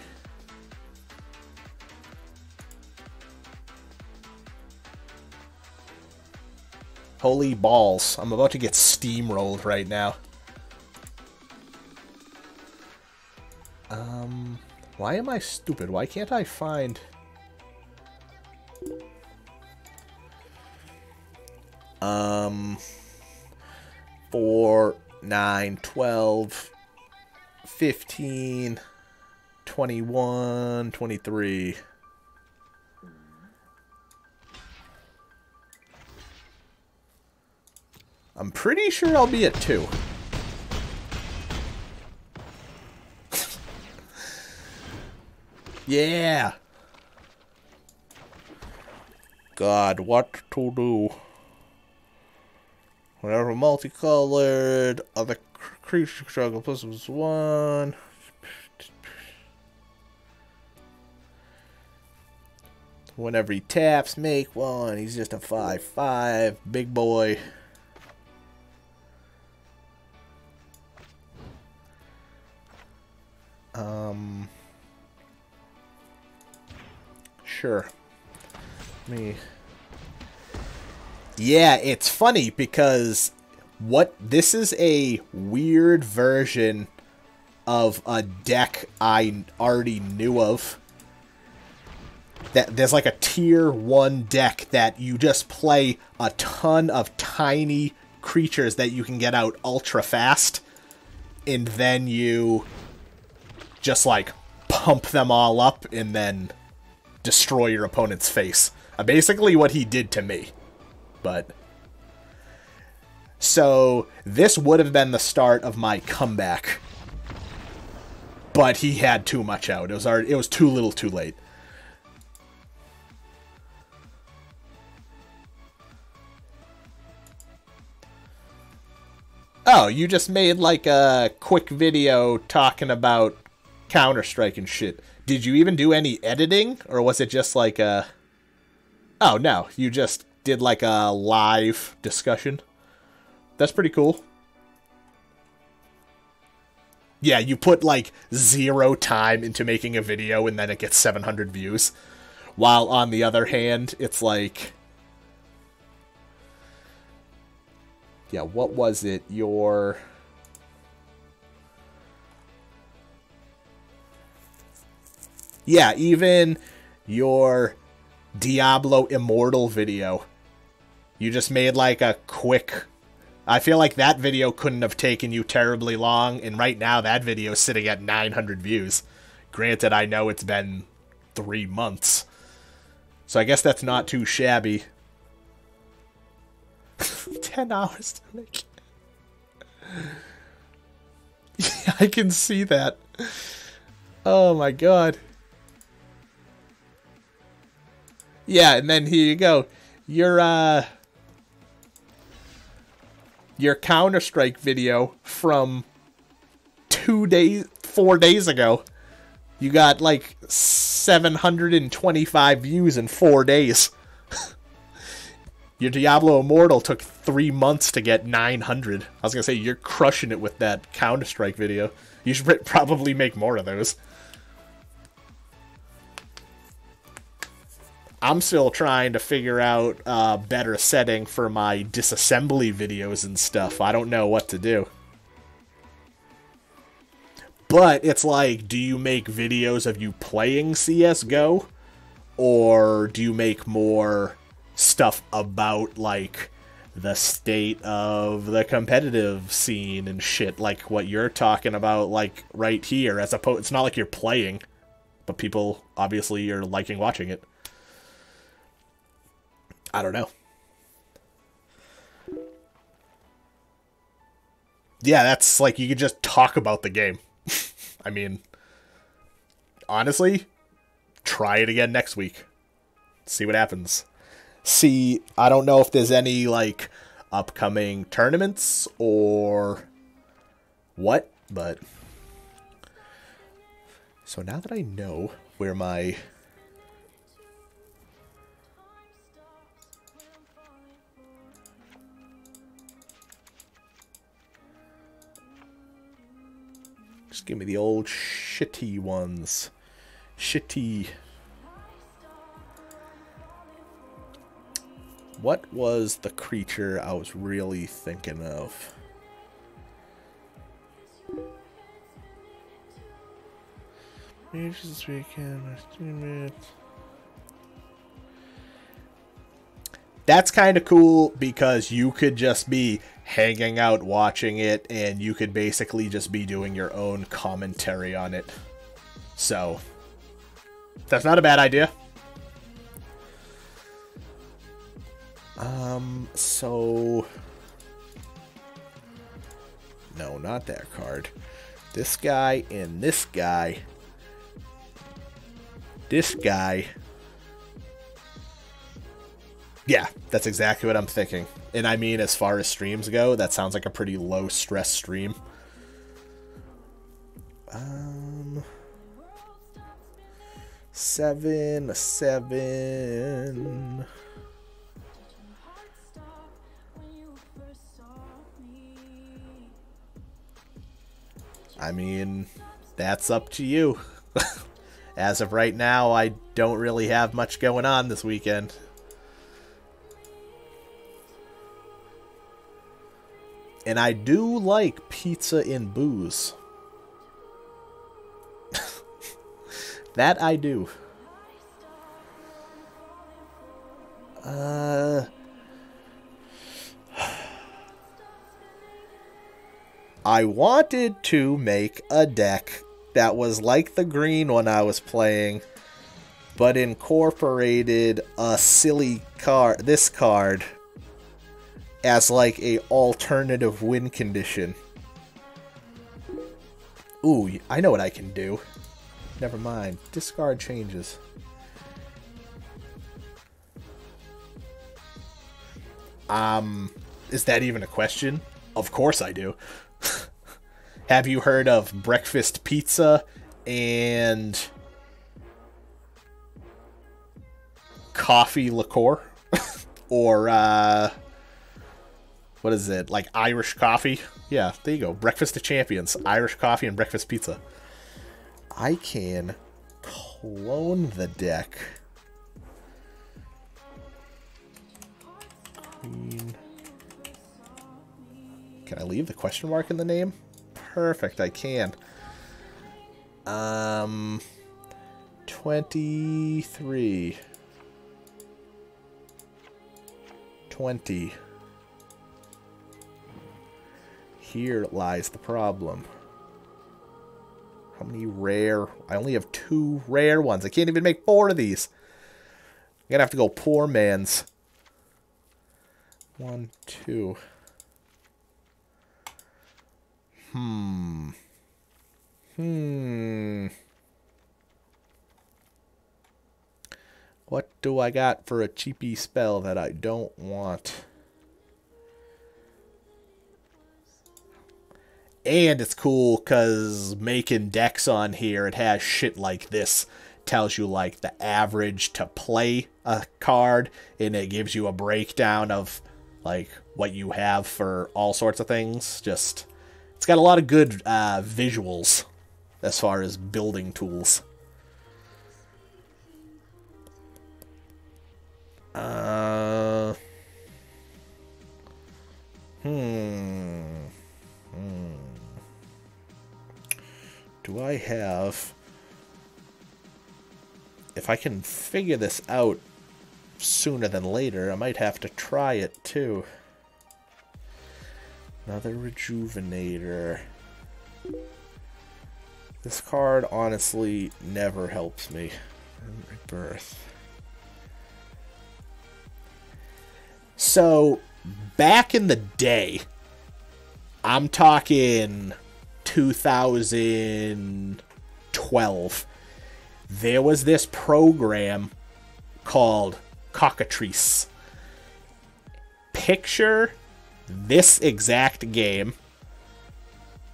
Holy balls. I'm about to get steamrolled right now. Why am I stupid? Why can't I find... 4, 9, 12, 15, 21, 23. I'm pretty sure I'll be at 2. Yeah. God, what to do? Whatever multicolored, other creature struggle plus was 1. Whenever he taps, make 1. He's just a 5/5. Big boy. Sure. Yeah, it's funny because this is a weird version of a deck I already knew of. That there's like a tier 1 deck that you just play a ton of tiny creatures that you can get out ultra fast, and then you just like pump them all up and then destroy your opponent's face. Basically what he did to me. But so this would have been the start of my comeback, but he had too much out. It was too little, too late. Oh, you just made like a quick video talking about Counter-Strike and shit. Did you even do any editing, or was it just like a... Oh, no, you just did like a live discussion. That's pretty cool. Yeah, you put like 0 time into making a video and then it gets 700 views. While on the other hand, it's like... Yeah, what was it? Your... Yeah, even your Diablo Immortal video. You just made like a quick... I feel like that video couldn't have taken you terribly long, and right now that video is sitting at 900 views. Granted, I know it's been 3 months. So I guess that's not too shabby. 10 hours to make it. Yeah, I can see that. Oh my god. Yeah, and then here you go. Your Counter-Strike video from 4 days ago. You got like 725 views in 4 days. Your Diablo Immortal took 3 months to get 900. I was gonna say, you're crushing it with that Counter-Strike video. You should probably make more of those. I'm still trying to figure out a better setting for my disassembly videos and stuff. I don't know what to do. But it's like, do you make videos of you playing CSGO? Or do you make more stuff about, like, the state of the competitive scene and shit, like what you're talking about, like, right here, as opposed, it's not like you're playing, but people, obviously, are liking watching it. I don't know. Yeah, that's like, you could just talk about the game. I mean, honestly, try it again next week. See what happens. See, I don't know if there's any, like, upcoming tournaments or what, but... So now that I know where my... Just give me the old shitty ones. Shitty. What was the creature I was really thinking of? This weekend. That's kind of cool because you could just be hanging out watching it, and you could basically just be doing your own commentary on it. So, that's not a bad idea. So... No, not that card. This guy and this guy. This guy. Yeah, that's exactly what I'm thinking. And I mean, as far as streams go, that sounds like a pretty low-stress stream. 7. I mean, that's up to you. As of right now, I don't really have much going on this weekend. And I do like pizza and booze. That I do. I wanted to make a deck that was like the green one I was playing, but incorporated a silly card, this card, as like a alternative win condition. Ooh, I know what I can do. Never mind. Discard changes. Is that even a question? Of course I do. Have you heard of breakfast pizza and coffee liqueur? Or, what is it? Like Irish coffee? Yeah, there you go. Breakfast of Champions. Irish coffee and breakfast pizza. I can clone the deck. Queen. Can I leave the question mark in the name? Perfect, I can. 23. 20. Here lies the problem. How many rare? I only have 2 rare ones. I can't even make 4 of these. I'm gonna have to go poor man's. 1, 2. What do I got for a cheapy spell that I don't want? And it's cool because making decks on here, it has shit like this. Tells you like the average to play a card, and it gives you a breakdown of like what you have for all sorts of things. Just, it's got a lot of good visuals as far as building tools. Do I have... If I can figure this out sooner than later, I might have to try it too. Another Rejuvenator. This card honestly never helps me. Rebirth. So, back in the day, I'm talking 2012, there was this program called Cockatrice. Picture this exact game.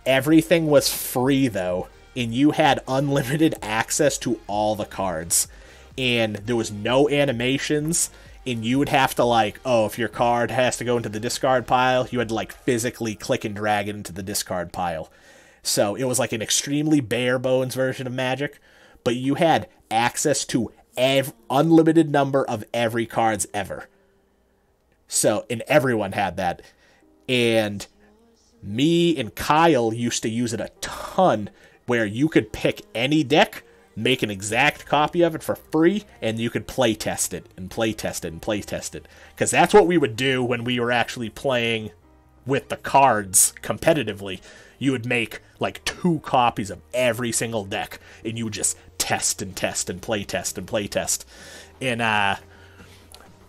Everything was free, though, and you had unlimited access to all the cards. And there was no animations, and you would have to, like, oh, if your card has to go into the discard pile, you had to, like, physically click and drag it into the discard pile. So it was like an extremely bare bones version of Magic, but you had access to unlimited number of every cards ever. So, and everyone had that. And me and Kyle used to use it a ton, where you could pick any deck, make an exact copy of it for free, and you could play test it, and play test it, and play test it. Because that's what we would do when we were actually playing with the cards competitively, you would make like 2 copies of every single deck, and you would just test and test and play test and play test. And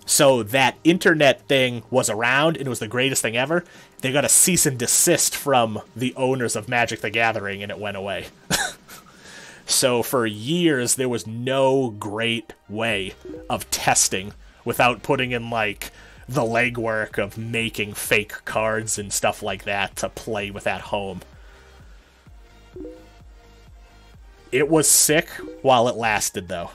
so that internet thing was around, and it was the greatest thing ever. They got a cease and desist from the owners of Magic the Gathering, and it went away. So for years, there was no great way of testing without putting in, like, the legwork of making fake cards and stuff like that to play with at home. It was sick while it lasted, though.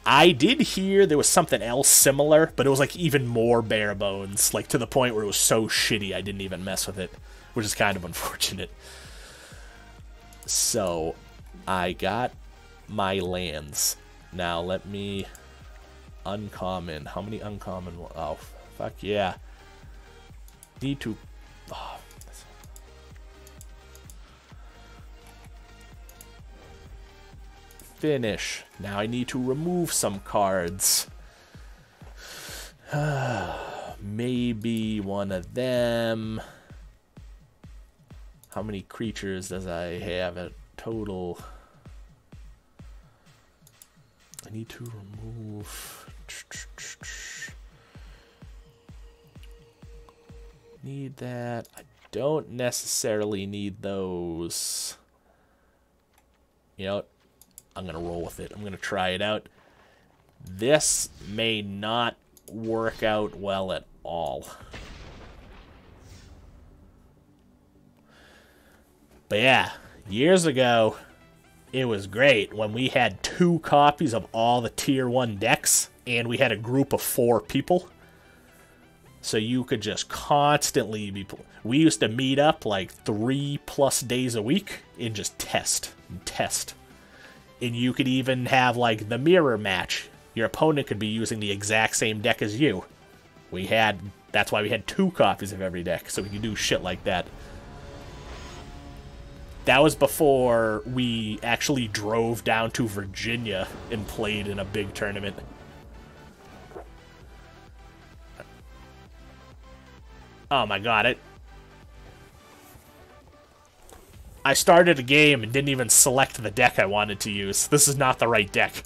I did hear there was something else similar, but it was, like, even more bare bones, like, to the point where it was so shitty I didn't even mess with it, which is kind of unfortunate. So, I got my lands. Now, let me... Uncommon. How many uncommon? Oh, fuck yeah. Need to... Oh. Finish. Now I need to remove some cards. Maybe one of them. How many creatures does I have at total? I need to remove... Need that. I don't necessarily need those. You know what? I'm going to roll with it. I'm going to try it out. This may not work out well at all. But yeah, years ago, it was great when we had 2 copies of all the Tier 1 decks, and we had a group of 4 people. So you could just constantly be... We used to meet up like 3+ days a week and just test and test. And you could even have like the mirror match. Your opponent could be using the exact same deck as you. That's why we had 2 copies of every deck, so we could do shit like that. That was before we actually drove down to Virginia and played in a big tournament. Oh my god, I started a game and didn't even select the deck I wanted to use. This is not the right deck.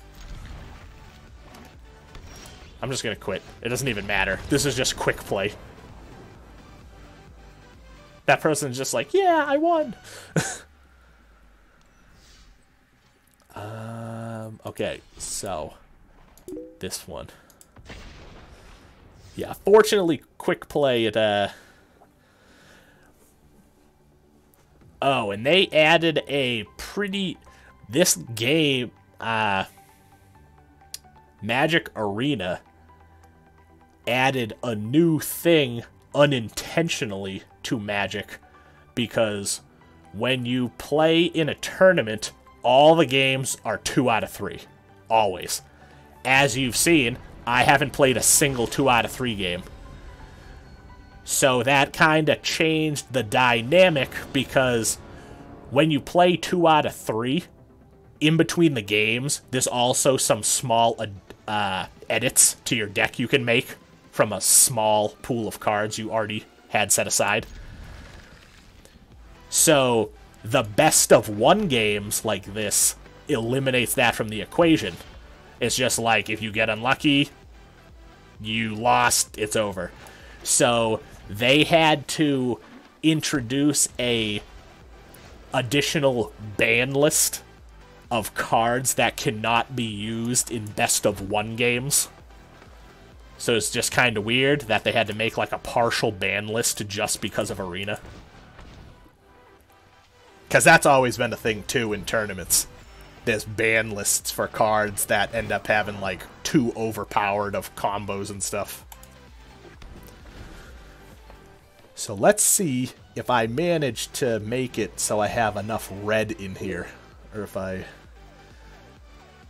I'm just gonna quit. It doesn't even matter. This is just quick play. That person's just like, yeah, I won. Okay, so this one. Yeah, fortunately, quick play at Oh, and they added a pretty... This game, Magic Arena, added a new thing unintentionally to Magic, because when you play in a tournament, all the games are 2 out of 3. Always. As you've seen, I haven't played a single 2 out of 3 game. So that kind of changed the dynamic, because when you play 2 out of 3, in between the games, there's also some small edits to your deck you can make from a small pool of cards you already had set aside. So the best of 1 games like this eliminates that from the equation. It's just like, if you get unlucky, you lost, it's over. So they had to introduce a additional ban list of cards that cannot be used in best of 1 games. So it's just kind of weird that they had to make like a partial ban list just because of Arena. Because that's always been a thing too in tournaments. There's ban lists for cards that end up having like too overpowered of combos and stuff. So let's see if I manage to make it so I have enough red in here. Or if I...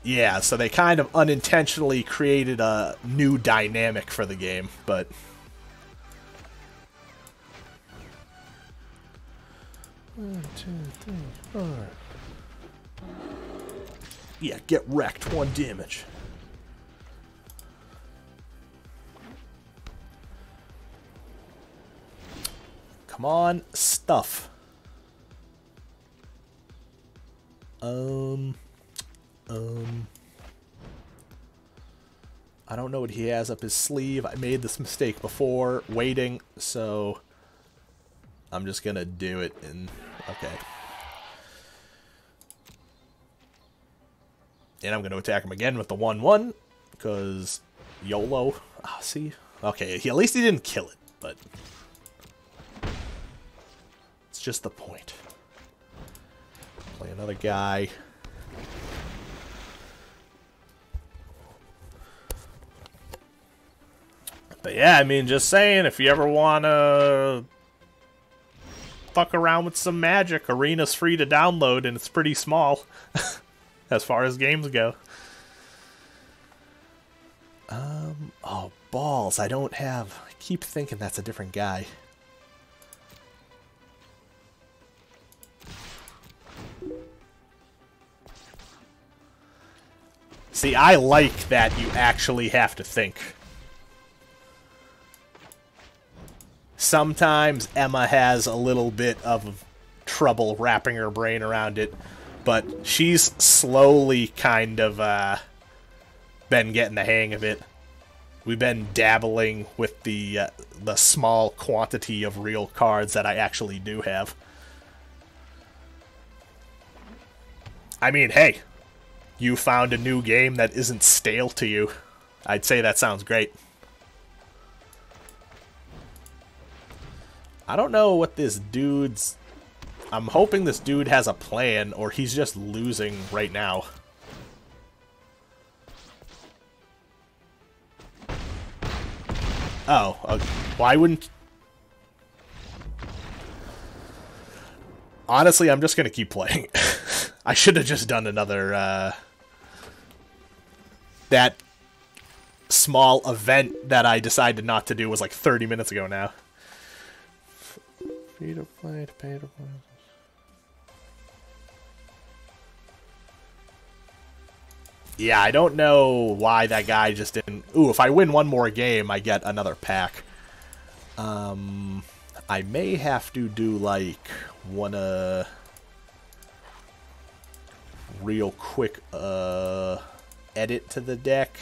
Yeah, so they kind of unintentionally created a new dynamic for the game, but... One, two, three, 4. Yeah, get wrecked. 1 damage. Come on, stuff. I don't know what he has up his sleeve. I made this mistake before, waiting, so I'm just gonna do it and okay. And I'm gonna attack him again with the 1/1, because YOLO. Oh, see? Okay, at least he didn't kill it, but it's just the point. Play another guy. But yeah, I mean, just saying, if you ever want to fuck around with some Magic, Arena's free to download, and it's pretty small as far as games go. Oh, balls. I don't have... I keep thinking that's a different guy. See, I like that you actually have to think. Sometimes Emma has a little bit of trouble wrapping her brain around it, but she's slowly kind of been getting the hang of it. We've been dabbling with the small quantity of real cards that I actually do have. I mean, hey, you found a new game that isn't stale to you. I'd say that sounds great. I don't know what this dude's... I'm hoping this dude has a plan, or he's just losing right now. Oh, okay. Why wouldn't... Honestly, I'm just gonna keep playing. I should have just done another, That small event that I decided not to do was like 30 minutes ago now. Free to play, to pay to play. Yeah, I don't know why that guy just didn't... Ooh, if I win one more game, I get another pack. I may have to do, like, one, real quick, edit to the deck.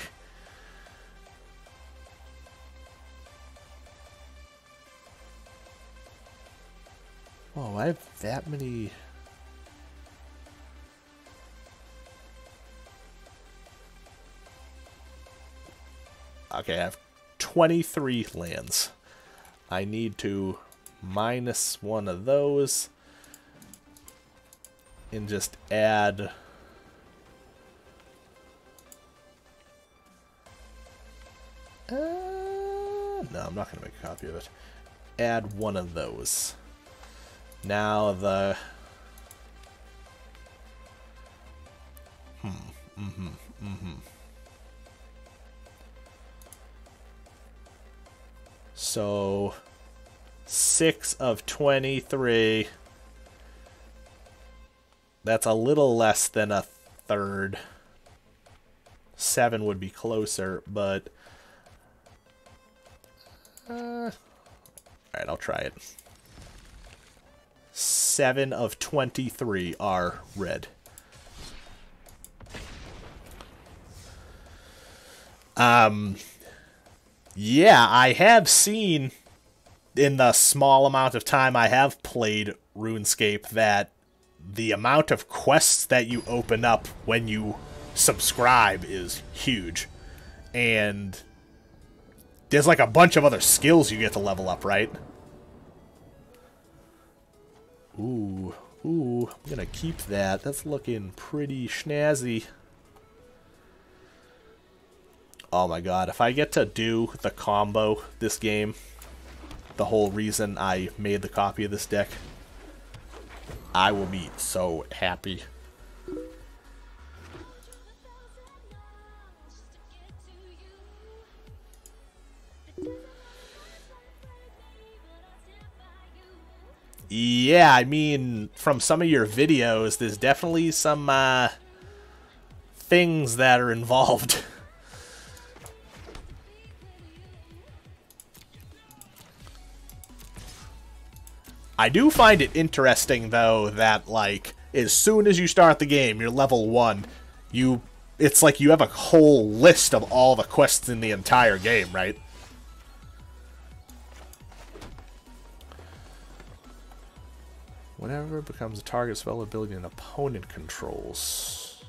Oh, I have that many... Okay, I have 23 lands. I need to minus one of those and just add... no, I'm not going to make a copy of it. Add one of those. Now the... So, 6 of 23. That's a little less than a third. 7 would be closer, but... Alright, I'll try it. 7 of 23 are red. Yeah, I have seen, in the small amount of time I have played RuneScape, that the amount of quests that you open up when you subscribe is huge. And there's like a bunch of other skills you get to level up, right? Ooh, I'm gonna keep that. That's looking pretty snazzy. Oh my god, if I get to do the combo this game, the whole reason I made the copy of this deck, I will be so happy. Yeah, I mean, from some of your videos, there's definitely some things that are involved. I do find it interesting, though, that, like, as soon as you start the game, you're level 1, it's like you have a whole list of all the quests in the entire game, right? Whenever becomes a target, spell ability an opponent controls.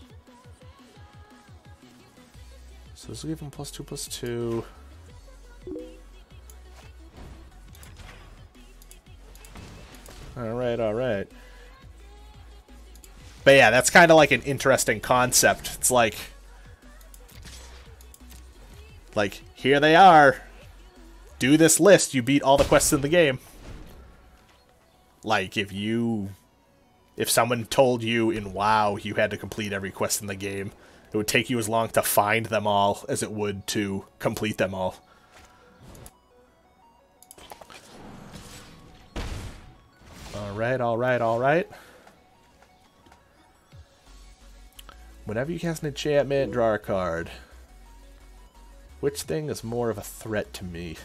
So this will give him +2/+2. Alright, alright. But yeah, that's kind of like an interesting concept. It's like, here they are. Do this list, you beat all the quests in the game. Like, if someone told you in WoW you had to complete every quest in the game, it would take you as long to find them all as it would to complete them all. Alright, alright, alright. Whenever you cast an enchantment, draw a card. Which thing is more of a threat to me?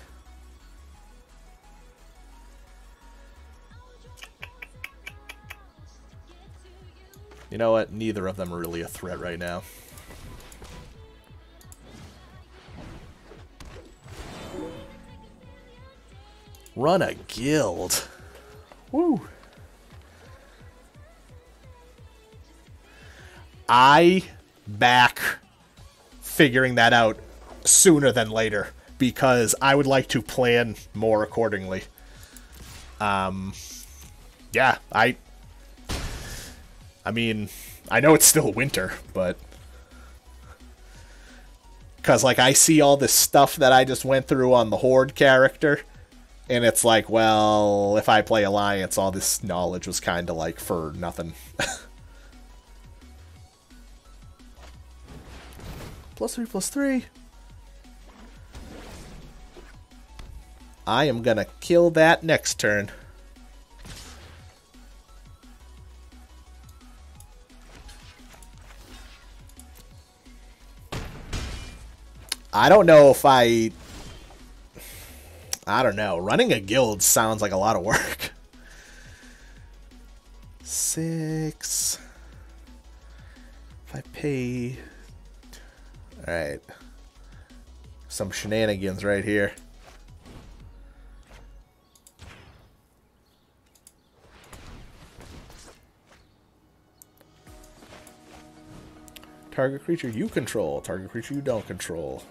You know what? Neither of them are really a threat right now. Run a guild. Woo. I back figuring that out sooner than later because I would like to plan more accordingly. Yeah, I mean, I know it's still winter, but because, like, I see all this stuff that I just went through on the Horde character, and it's like, well, if I play Alliance, all this knowledge was kind of, like, for nothing. +3/+3. I am gonna kill that next turn. I don't know if I don't know. Running a guild sounds like a lot of work. 6. If I pay... Alright. Some shenanigans right here. Target creature you control. Target creature you don't control.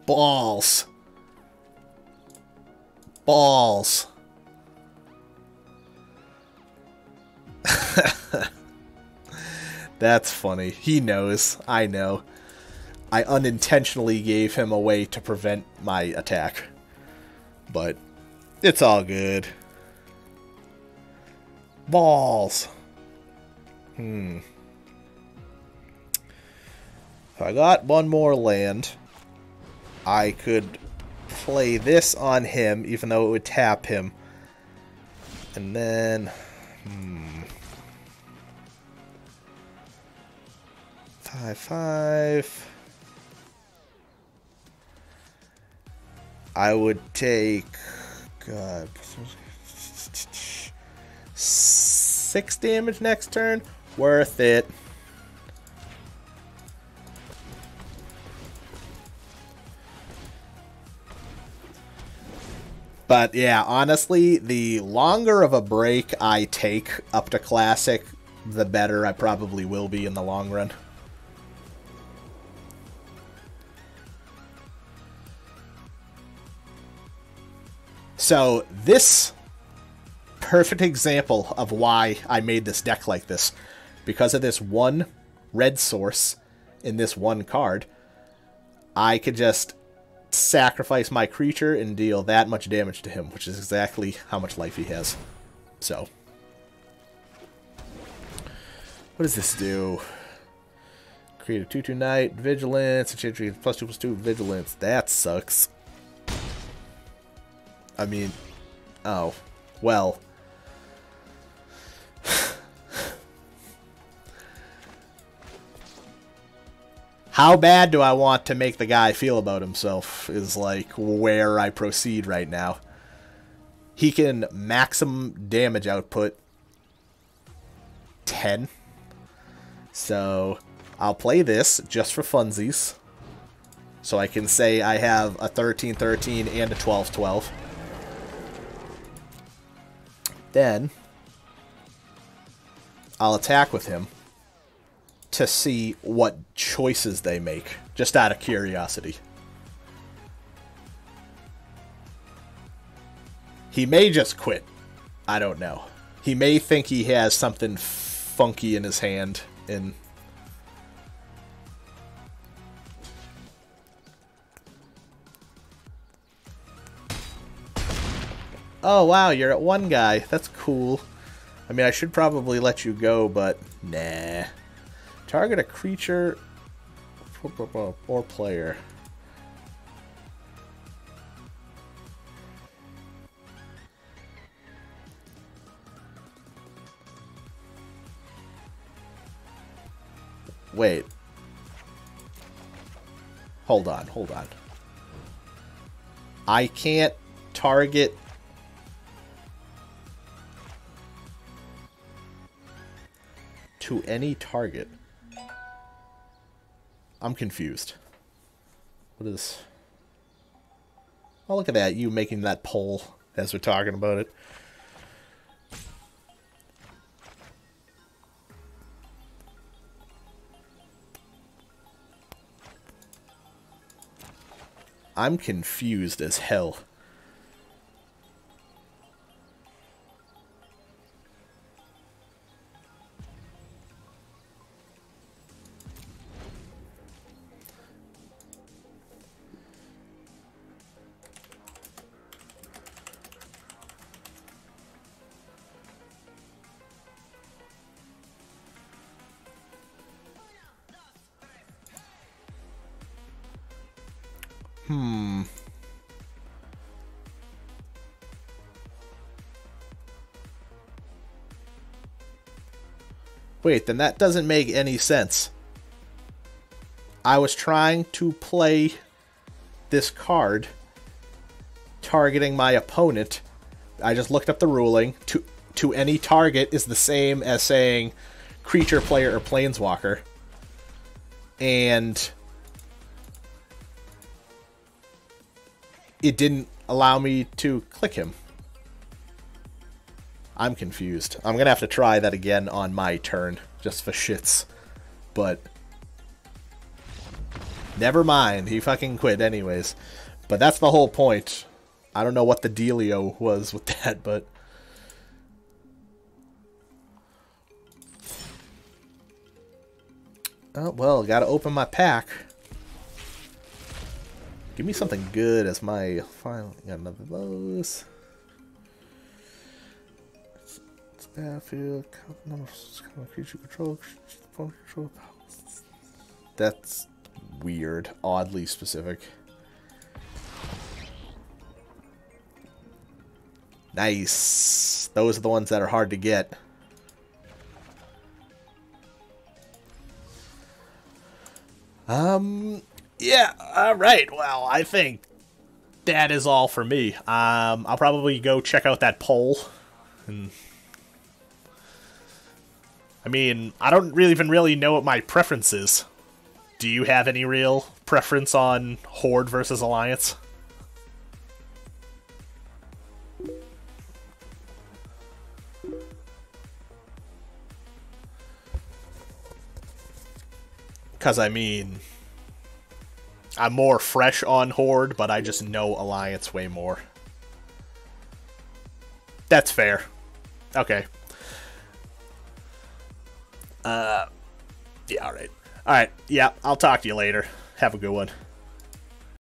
Balls. Balls. That's funny. He knows. I know. I unintentionally gave him a way to prevent my attack. But it's all good. Balls. If I got one more land, I could play this on him, even though it would tap him. And then... 5/5. I would take... God... 6 damage next turn. Worth it. But yeah, honestly, the longer of a break I take up to Classic, the better I probably will be in the long run. So this perfect example of why I made this deck like this. Because of this one red source in this one card, I could just sacrifice my creature and deal that much damage to him, which is exactly how much life he has. So, what does this do? Create a 2/2 knight, vigilance, +2/+2 vigilance. That sucks. I mean, oh, well. How bad do I want to make the guy feel about himself is like where I proceed right now. He can maximum damage output 10. So I'll play this just for funsies. So I can say I have a 13-13 and a 12-12. Then I'll attack with him to see what choices they make, just out of curiosity. He may just quit. I don't know. He may think he has something funky in his hand and... Oh, wow, you're at one guy. That's cool. I mean, I should probably let you go, but nah. Target a creature or player. Wait. Hold on, hold on. I can't target... to any target. I'm confused. What is... Oh, look at that. You making that poll as we're talking about it. I'm confused as hell. Wait, then that doesn't make any sense. I was trying to play this card targeting my opponent. I just looked up the ruling. To any target is the same as saying creature, player, or planeswalker. And it didn't allow me to click him. I'm confused. I'm going to have to try that again on my turn, just for shits. But never mind. He fucking quit anyways. But that's the whole point. I don't know what the dealio was with that, but... Oh, well, gotta open my pack. Give me something good as my final... Got another of those. Battlefield, creature control, control. That's weird, oddly specific. Nice. Those are the ones that are hard to get. Yeah, alright, well, I think that is all for me. I'll probably go check out that poll. And I mean, I don't even really know what my preference is. Do you have any real preference on Horde versus Alliance? Because, I mean, I'm more fresh on Horde, but I just know Alliance way more. That's fair. Okay. Yeah, alright. Alright, yeah, I'll talk to you later. Have a good one.